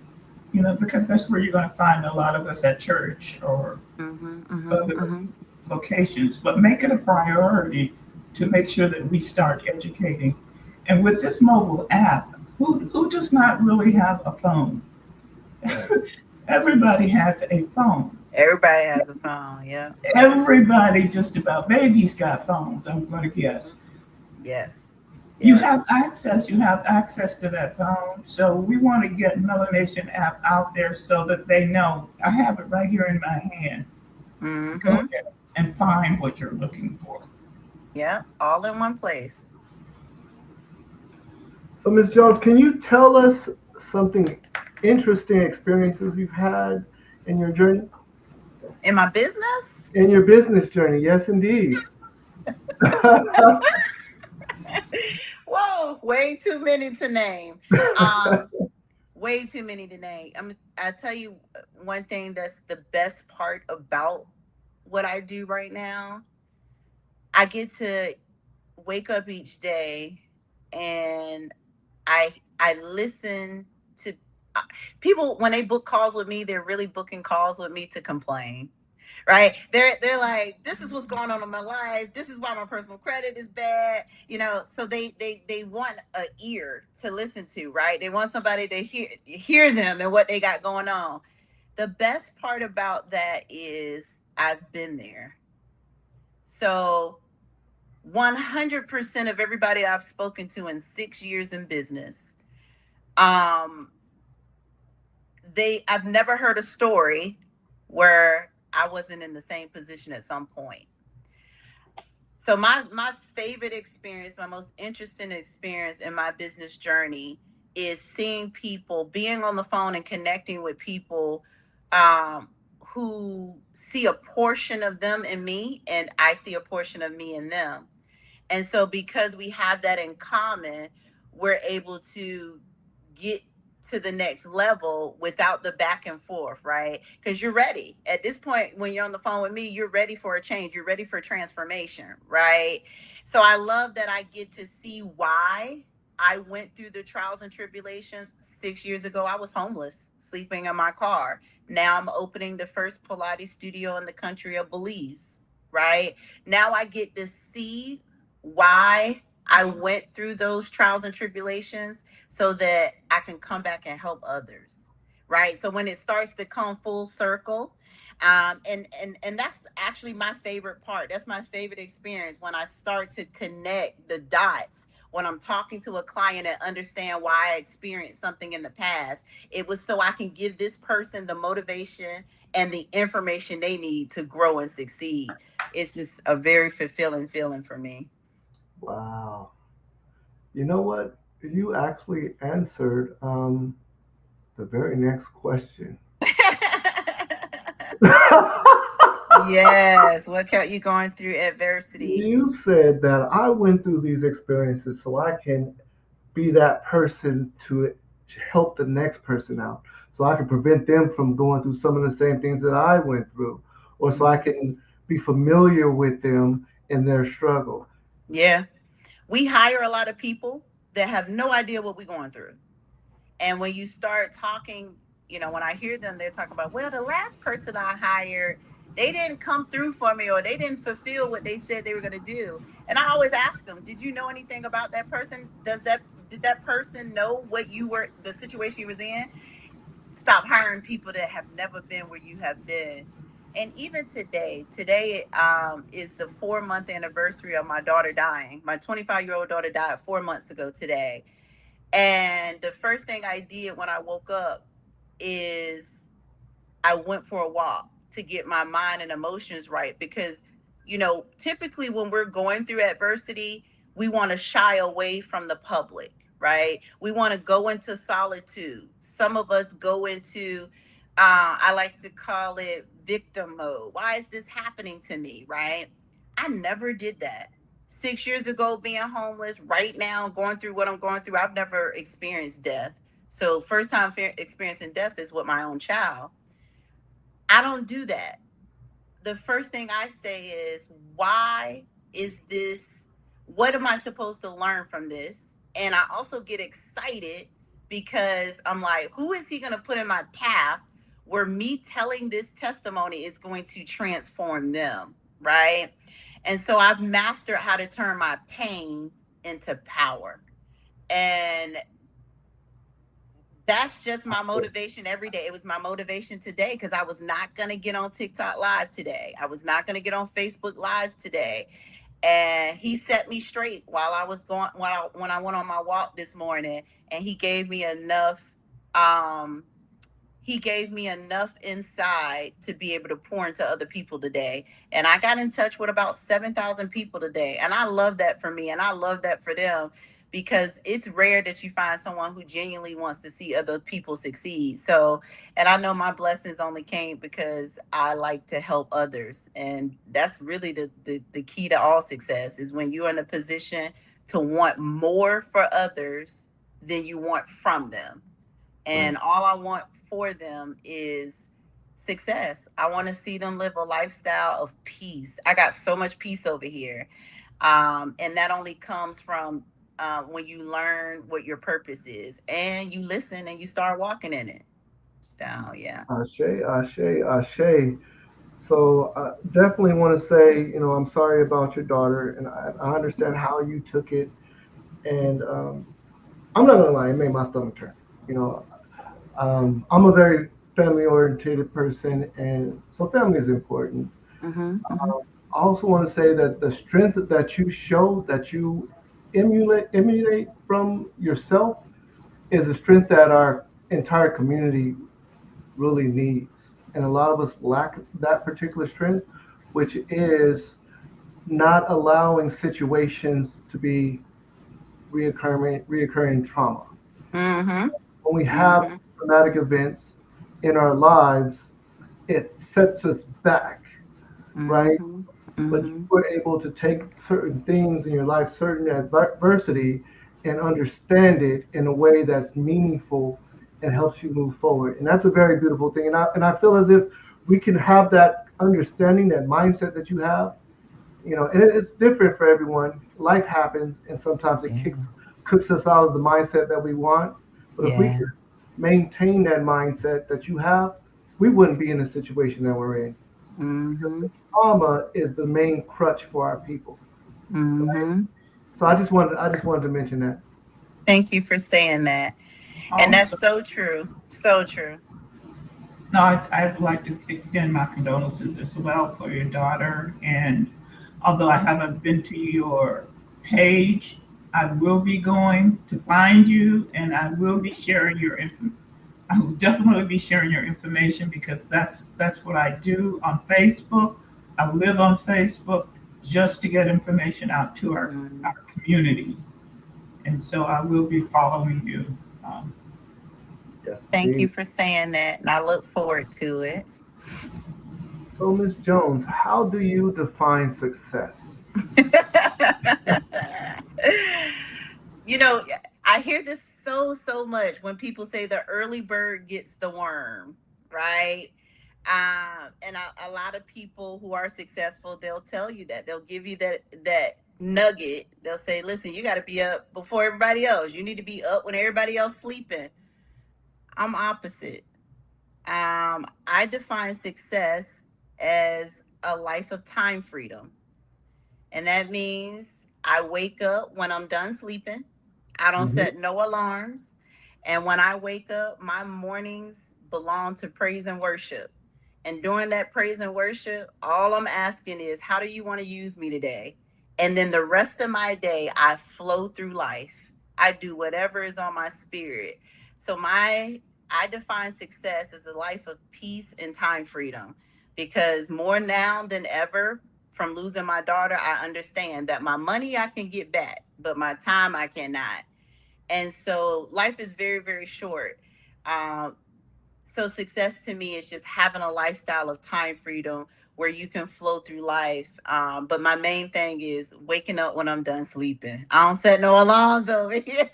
because that's where you're going to find a lot of us at church or Mm-hmm, mm-hmm, other mm-hmm. locations, but make it a priority to make sure that we start educating. And with this mobile app, who does not really have a phone? Everybody has a phone. Everybody has a phone. Yeah. Everybody, just about, babies got phones, I'm going to guess. Yes. You Yeah. have access to that phone. So we want to get MelaNation app out there so that they know I have it right here in my hand. Go Mm-hmm. ahead and find what you're looking for. Yeah. All in one place. So, Ms. Jones, can you tell us something interesting experiences you've had in your journey, In my business? in your business journey? Yes, indeed. Whoa, way too many to name. Um, way too many to name. I tell you one thing that's the best part about what I do right now. I get to wake up each day and I listen to uh, people when they book calls with me. They're really booking calls with me to complain, right? They're like, this is what's going on in my life. This is why my personal credit is bad. So they want a ear to listen to, right? They want somebody to hear them and what they got going on. The best part about that is I've been there. So 100% of everybody I've spoken to in 6 years in business, um, I've never heard a story where I wasn't in the same position at some point. So my favorite experience, my most interesting experience in my business journey is seeing people, being on the phone and connecting with people um, who see a portion of them in me, and I see a portion of me in them. And so, because we have that in common, we're able to get to the next level without the back and forth, right? Because you're ready. At this point, when you're on the phone with me, you're ready for a change, you're ready for transformation, right? So, I love that I get to see why I went through the trials and tribulations. 6 years ago, I was homeless, sleeping in my car. Now I'm opening the first Pilates studio in the country of Belize, right? Now I get to see why I went through those trials and tribulations so that I can come back and help others. Right. So when it starts to come full circle, and that's actually my favorite part. That's my favorite experience when I start to connect the dots. When I'm talking to a client and understand why I experienced something in the past, it was so I can give this person the motivation and the information they need to grow and succeed. It's just a very fulfilling feeling for me. Wow. You know what? You actually answered the very next question. Yes. What kept you going through adversity? You said that I went through these experiences so I can be that person to help the next person out. So I can prevent them from going through some of the same things that I went through, or so I Mhm. can be familiar with them in their struggle. Yeah. We hire a lot of people that have no idea what we're going through. And when you start talking, when I hear them, they're talking about, well, the last person I hired, they didn't come through for me or they didn't fulfill what they said they were going to do. And I always ask them, did you know anything about that person? Did that person know what the situation you was in? Stop hiring people that have never been where you have been. And even today is the 4 month anniversary of my daughter dying. My 25-year-old daughter died 4 months ago today. And the first thing I did when I woke up is I went for a walk to get my mind and emotions right because, typically when we're going through adversity, we want to shy away from the public, right? We want to go into solitude. Some of us go into, I like to call it victim mode. Why is this happening to me, right? I never did that. 6 years ago, being homeless, right now, going through what I'm going through, I've never experienced death. So, first time experiencing death is with my own child. I don't do that. The first thing I say is, why is this? What am I supposed to learn from this? And I also get excited because I'm like, who is he going to put in my path where me telling this testimony is going to transform them? Right. And so I've mastered how to turn my pain into power. And that's just my motivation every day. It was my motivation today because I was not going to get on TikTok live today. I was not going to get on Facebook lives today. And he set me straight while I was going when I went on my walk this morning, and um he gave me enough insight to be able to pour into other people today. And I got in touch with about 7,000 people today. And I love that for me and I love that for them because it's rare that you find someone who genuinely wants to see other people succeed. So, and I know my blessings only came because I like to help others. And that's really the key to all success is when you're in a position to want more for others than you want from them. And all I want for them is success. I want to see them live a lifestyle of peace. I got so much peace over here. And that only comes from when you learn what your purpose is and you listen and you start walking in it. So, yeah. Ashe, Ashe, Ashe. So definitely want to say, I'm sorry about your daughter, and I understand how you took it. And I'm not gonna lie, it made my stomach turn. You know, I'm a very family oriented person, and so family is important. Mm-hmm, mm-hmm. I also want to say that the strength that you show, that you emulate from yourself, is a strength that our entire community really needs. And a lot of us lack that particular strength, which is not allowing situations to be reoccurring trauma. Mm-hmm. When we have Mm-hmm. traumatic events in our lives, it sets us back, right? Mm-hmm. But you Mm-hmm. were able to take certain things in your life, certain adversity, and understand it in a way that's meaningful and helps you move forward. And that's a very beautiful thing. And I feel as if we can have that understanding, that mindset that you have, and it's different for everyone. Life happens, and sometimes it Yeah. cooks us out of the mindset that we want. But if we Yeah. could maintain that mindset that you have, we wouldn't be in the situation that we're in. Mm-hmm. Trauma is the main crutch for our people. Mm-hmm. So I just wanted to mention that. Thank you for saying that. And that's Also, so true. So true. no, I'd like to extend my condolences as well for your daughter. And although I haven't been to your page, I will be going to find you, and I will be sharing your I will definitely be sharing your information because that's what I do on Facebook. I live on Facebook just to get information out to Mm. our community. And so I will be following you. Um, Yes, Thank you indeed. for saying that. And I look forward to it. So, Miss Jones, how do you define success? You know, I hear this so much when people say the early bird gets the worm, right? And a lot of people who are successful, they'll tell you that. They'll give you that nugget. They'll say, "Listen, you got to be up before everybody else. You need to be up when everybody else sleeping." I'm opposite. I define success as a life of time freedom. And that means I wake up when I'm done sleeping. I don't Hmm. set no alarms. And when I wake up, my mornings belong to praise and worship. And during that praise and worship, all I'm asking is, how do you want to use me today? And then the rest of my day, I flow through life. I do whatever is on my spirit. So I define success as a life of peace and time freedom because more now than ever, from losing my daughter, I understand that my money I can get back, but my time I cannot. And so life is very short. Um, so success to me is just having a lifestyle of time freedom where you can flow through life. But my main thing is waking up when I'm done sleeping. I don't set no alarms over here.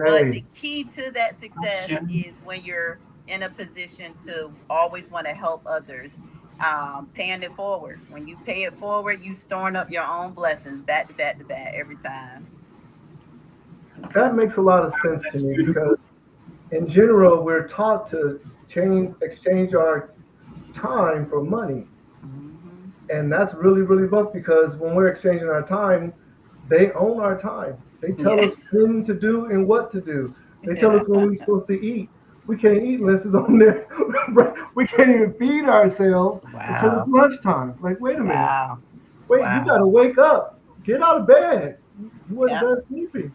But the Okay. key to that success Gotcha. is when you're in a position to always want to help others, paying it forward. When you pay it forward, you storing up your own blessings back to back to back every time. That makes a lot of sense to That's me beautiful. because in general, we're taught to exchange our time for money. Mm-hmm. And that's really rough because when we're exchanging our time, they own our time. They tell Yeah. us when to do and what to do. They tell us when we're supposed to eat. We can't eat unless it's on there. We can't even feed ourselves until it's Wow. lunchtime. Like, wait a minute. Wow. Wait, you Wow. got to wake up. Get out of bed. You went to Yeah. bed sleeping.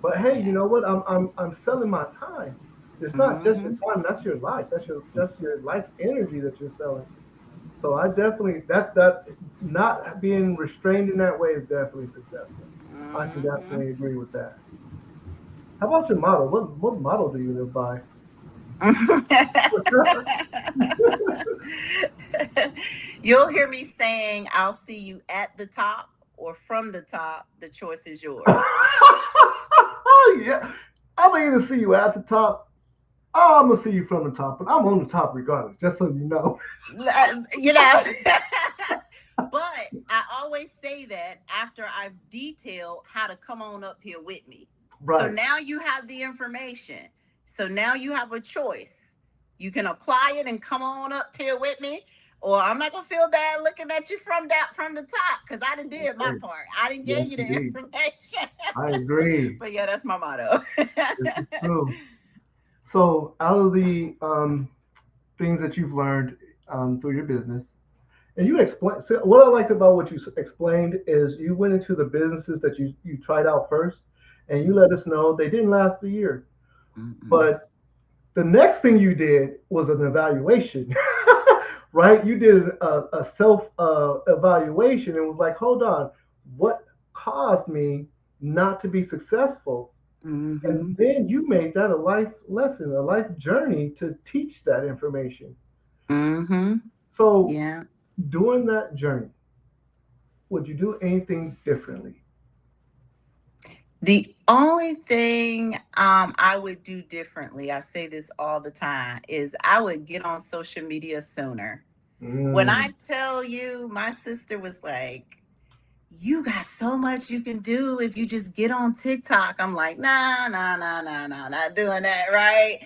But hey, you Yeah. know what? I'm selling my time. It's not just your Mm-hmm. time. That's your life. That's your life energy that you're selling. So I definitely that not being restrained in that way is definitely successful. I can Mm-hmm. definitely agree with that. How about your model? What model do you live by? You'll hear me saying, I'll see you at the top or from the top, the choice is yours. Yeah, I'm gonna either see you at the top. Oh, I'm gonna see you from the top, but I'm on the top regardless. Just so you know. You know. But I always say that after I've detailed how to come on up here with me. So Right. now you have the information. So now you have a choice. You can apply it and come on up here with me, or I'm not gonna feel bad looking at you from the top because I didn't did my Okay. part. I didn't Yes, give you the indeed. information. I agree. But yeah, that's my motto. This is true. So, out of the things that you've learned through your business, and you explain. So what I liked about what you explained is you went into the businesses that you tried out first, and you let us know they didn't last a year. Mm-mm. But the next thing you did was an evaluation, right? You did a self evaluation and was like, hold on, what caused me not to be successful? And Mm-hmm. then you made that a life lesson, a life journey to teach that information. Mm-hmm. So Yeah. during that journey, would you do anything differently? The only thing I would do differently, I say this all the time, is I would get on social media sooner. When Mm, I tell you, my sister was like, you got so much you can do if you just get on TikTok. I'm like, nah, nah, nah, nah, nah, not doing that, right?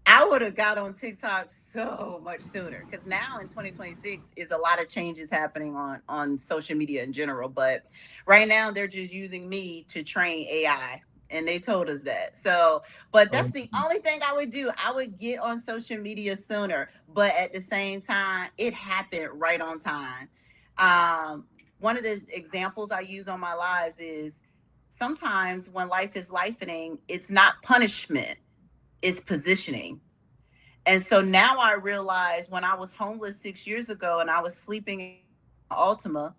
I would have got on TikTok so much sooner because now in 2026 is a lot of changes happening on social media in general. But right now they're just using me to train AI, and they told us that. So, but that's um, the only thing I would do. I would get on social media sooner, but at the same time, it happened right on time. Um, One of the examples I use on my lives is sometimes when life is lifening, it's not punishment, it's positioning. And so now I realize when I was homeless 6 years ago and I was sleeping in Altima,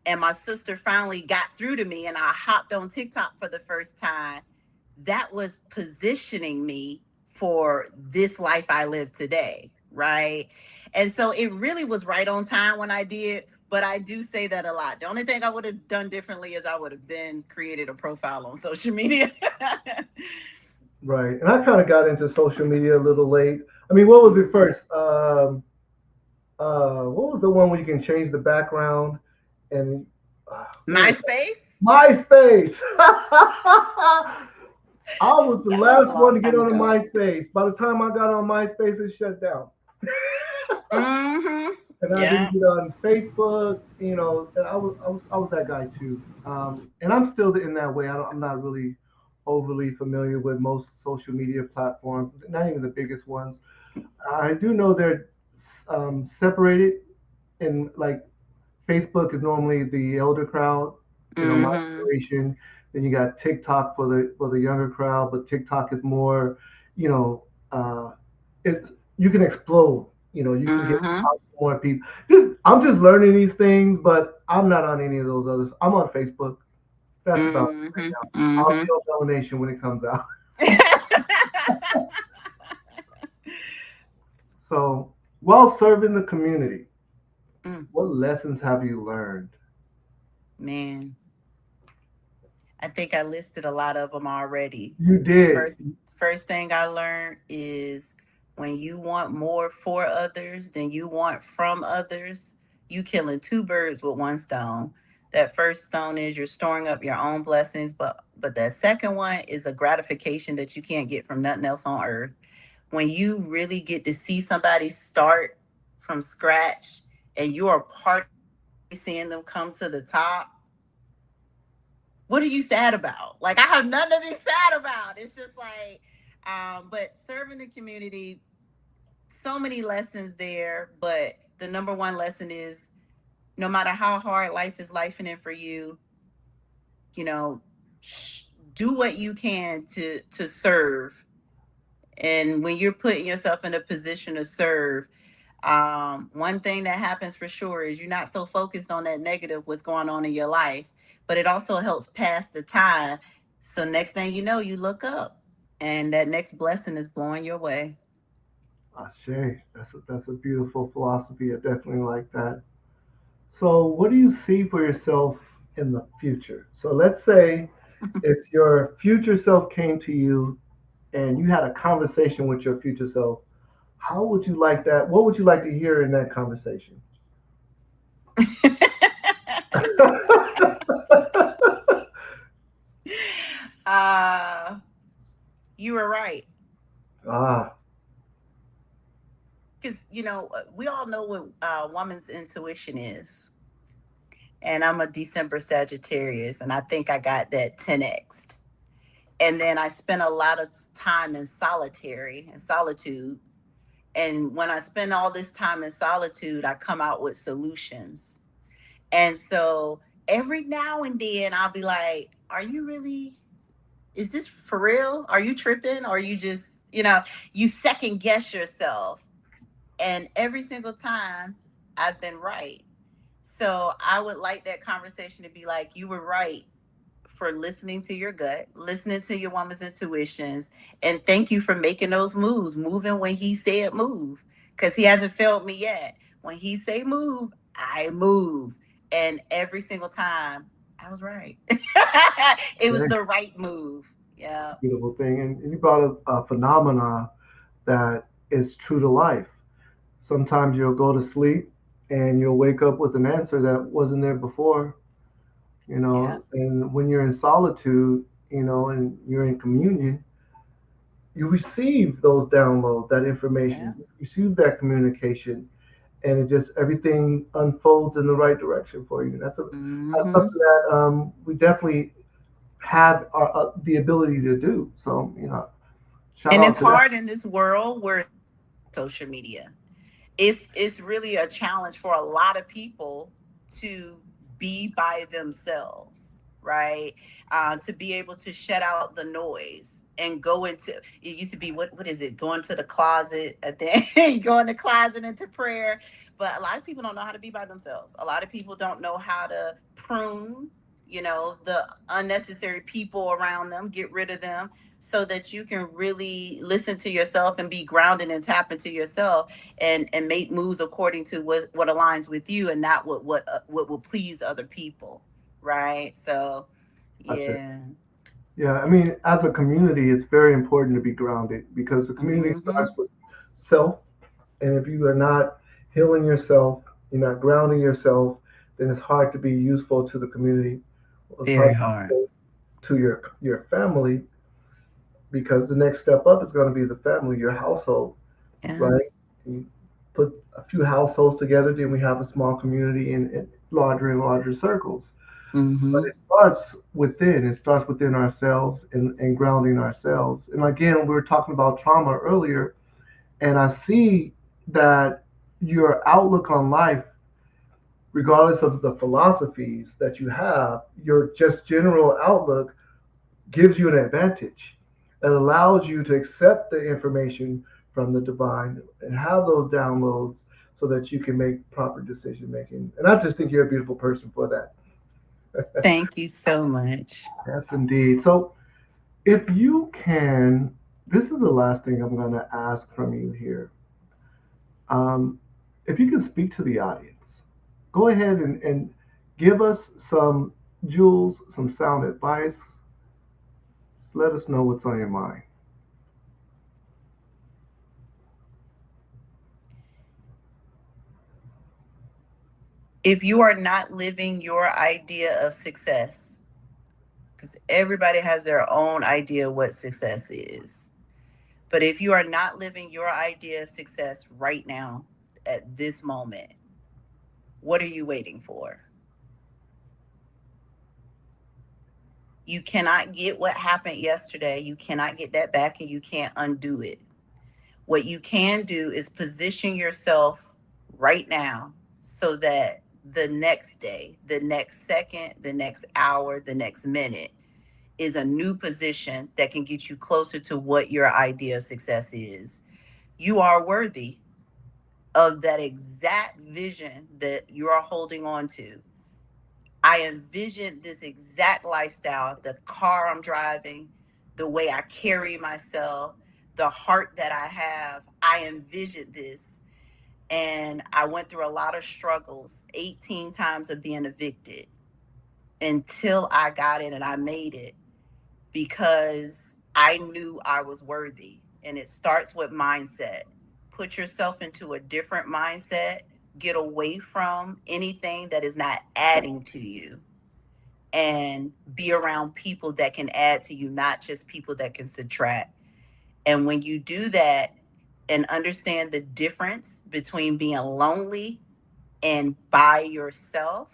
and my sister finally got through to me and I hopped on TikTok for the first time, that was positioning me for this life I live today. Right. And so it really was right on time when I did. But I do say that a lot. The only thing I would have done differently is I would have been created a profile on social media. right. And I kind of got into social media a little late. I mean, what was it Mhm. first? What was the one where you can change the background and what was that? MySpace? MySpace. I was the That was a last one long to get time on the ago. MySpace. By the time I got on MySpace, it shut down. Mm-hmm. And I didn't Yeah. get on Facebook, and I was that guy too. And I'm still in that way. I'm not really overly familiar with most social media platforms, not even the biggest ones. I do know they're separated, and like Facebook is normally the elder crowd, my Mm-hmm. generation. Then you got TikTok for the younger crowd, but TikTok is more, you know, it you can explode. You can get Mm-hmm. more people. I'm just learning these things, but I'm not on any of those others. I'm on Facebook. That's about it right Mm-hmm. now. I'll Mm-hmm. be on MelaNation when it comes out. So, while serving the community, Mm, what lessons have you learned? man, I think I listed a lot of them already. You The did. first thing I learned is when you want more for others than you want from others, you killing two birds with one stone. That first stone is you're storing up your own blessings, but that second one is a gratification that you can't get from nothing else on earth. When you really get to see somebody start from scratch and you are part of seeing them come to the top, what are you sad about? Like I have nothing to be sad about. It's just like, but serving the community, so many lessons there. But the number one lesson is no matter how hard life is lifing in for you, you know, do what you can to serve. And when you're putting yourself in a position to serve, one thing that happens for sure is you're not so focused on that negative, what's going on in your life, but it also helps pass the time. So next thing you know, you look up and that next blessing is blowing your way. Ashe. That's a beautiful philosophy. I definitely like that. So, what do you see for yourself? in the future. So let's say if your future self came to you and you had a conversation with your future self, how would you like that? What would you like to hear in that conversation? uh, you were right. Ah, Because, we all know what woman's intuition is. And I'm a December Sagittarius, and I think I got that 10x. And then I spent a lot of time in solitude. And when I spend all this time in solitude, I come out with solutions. And so every now and then I'll be like, are you really, is this for real? Are you tripping? Or are you just, you second guess yourself. And every single time I've been right. So I would like that conversation to be like, you were right for listening to your gut, listening to your woman's intuitions, and thank you for making those moves, moving when he said move, because he hasn't failed me yet. When he say move, I move, and every single time I was right. It was okay, the right move. Yeah, beautiful thing. And you brought up a phenomena that is true to life. Sometimes you'll go to sleep and you'll wake up with an answer that wasn't there before, yeah, and when you're in solitude, and you're in communion, you receive those downloads, that yeah. information, you receive that communication, and it just everything unfolds in the right direction for you. That's Mm-hmm. something that we definitely have the ability to do. So, shout And out it's to that. hard in this world where social media. It's really a challenge for a lot of people to be by themselves, right? To be able to shut out the noise and go into, it used to be, what is it, going to the closet, and then go in the closet into prayer. But a lot of people don't know how to be by themselves. A lot of people don't know how to prune, the unnecessary people around them, get rid of them, so that you can really listen to yourself and be grounded and tap into yourself, and make moves according to what aligns with you, and not what will please other people, right? So That's it. yeah. Yeah, I mean, as a community, it's very important to be grounded because the community Mm-hmm. starts with self. And if you are not healing yourself, you're not grounding yourself, then it's hard to be useful to the community. It's hard Very hard. to your family because the next step up is going to be the family, your household, Yeah. right? You put a few households together, then we have a small community in larger and larger circles. But Mm-hmm. it starts within. It starts within ourselves and grounding ourselves. And again, we were talking about trauma earlier, and I see that your outlook on life, regardless of the philosophies that you have, your just general outlook gives you an advantage. It allows you to accept the information from the divine and have those downloads so that you can make proper decision making. And I just think you're a beautiful person for that. Thank you so much. Yes, indeed. So, if you can, this is the last thing I'm going to ask from you here. Um, if you can speak to the audience, go ahead and give us some jewels, some sound advice. Let us know what's on your mind. If you are not living your idea of success, because everybody has their own idea what success is, but if you are not living your idea of success right now, at this moment, what are you waiting for? You cannot get what happened yesterday. You cannot get that back, and you can't undo it. What you can do is position yourself right now so that the next day, the next second, the next hour, the next minute is a new position that can get you closer to what your idea of success is. You are worthy of that exact vision that you are holding on to. I envision this exact lifestyle, the car I'm driving, the way I carry myself, the heart that I have. I envisioned this. And I went through a lot of struggles, 18 times of being evicted. until I got in and I made it because I knew I was worthy. And it starts with mindset. Put yourself into a different mindset, get away from anything that is not adding to you, and be around people that can add to you, not just people that can subtract. And when you do that and understand the difference between being lonely and by yourself,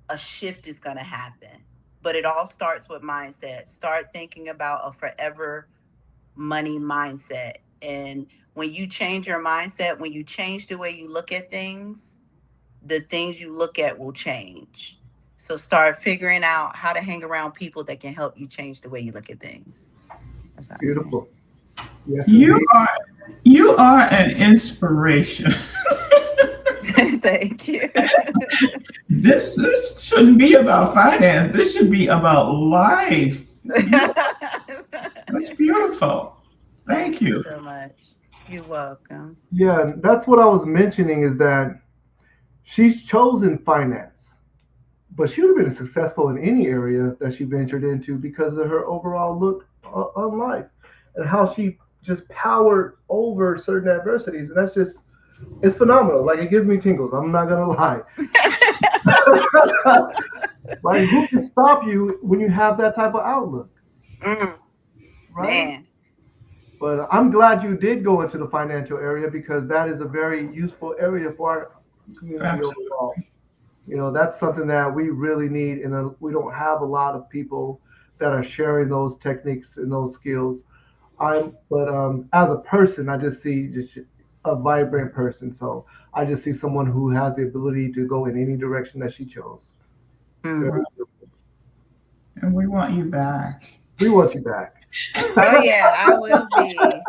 a shift is going to happen. But it all starts with mindset. Start thinking about a forever money mindset. And when you change your mindset, when you change the way you look at things, the things you look at will change. So start figuring out how to hang around people that can help you change the way you look at things. That's what I'm saying. Beautiful. Yes, You indeed. are you are an inspiration. Thank you. This shouldn't be about finance. This should be about life. That's beautiful. Thank Thank you you. so much. You're welcome. Yeah, that's what I was mentioning is that she's chosen finance, but she would have been successful in any area that she ventured into because of her overall look on life and how she just powered over certain adversities. And that's just, it's phenomenal. Like, it gives me tingles. I'm not going to lie. Like, who can stop you when you have that type of outlook, Mm, right? man. But I'm glad you did go into the financial area because that is a very useful area for our community Absolutely. overall. That's something that we really need, and we don't have a lot of people that are sharing those techniques and those skills. But as a person, I just see just a vibrant person. So I just see someone who has the ability to go in any direction that she chose. Mm. Very, And we want you back. we want you back. Oh yeah, I will be.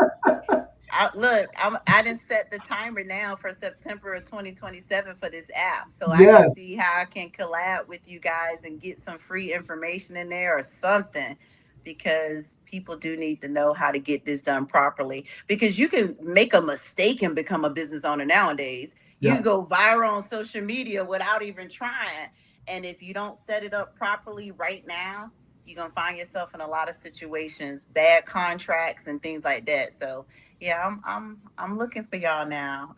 Look, I didn't set the timer now for September of 2027 for this app, so I can Yes, see how I can collab with you guys and get some free information in there or something, because people do need to know how to get this done properly. Because you can make a mistake and become a business owner nowadays. You yes. go viral on social media without even trying, and if you don't set it up properly right now, you're gonna find yourself in a lot of situations, bad contracts and things like that. So yeah, I'm looking for y'all now.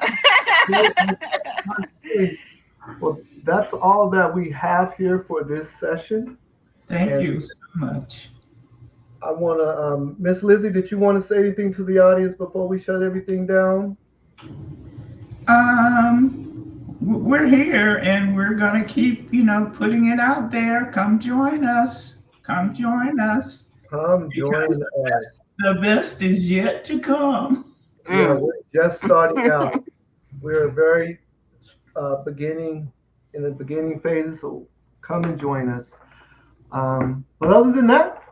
Well, that's all that we have here for this session. Thank And you so much. I want to, Miss Lizzie, did you want to say anything to the audience before we shut everything down? We're here and we're gonna keep, putting it out there. Come join us. Come join us Come because join us. the best is yet to come. Yeah, Mm. we're just starting out. We're very beginning in the beginning phases, so come and join us. But other than that,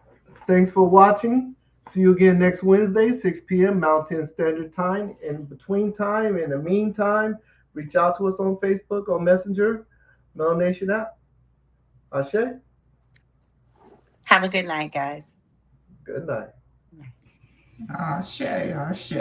thanks for watching. See you again next Wednesday, 6 p.m. Mountain Standard Time. In between time, in the meantime, reach out to us on Facebook, on Messenger, MelaNation App. Ashe, Have a good night, guys. good night. Ashe, ashe.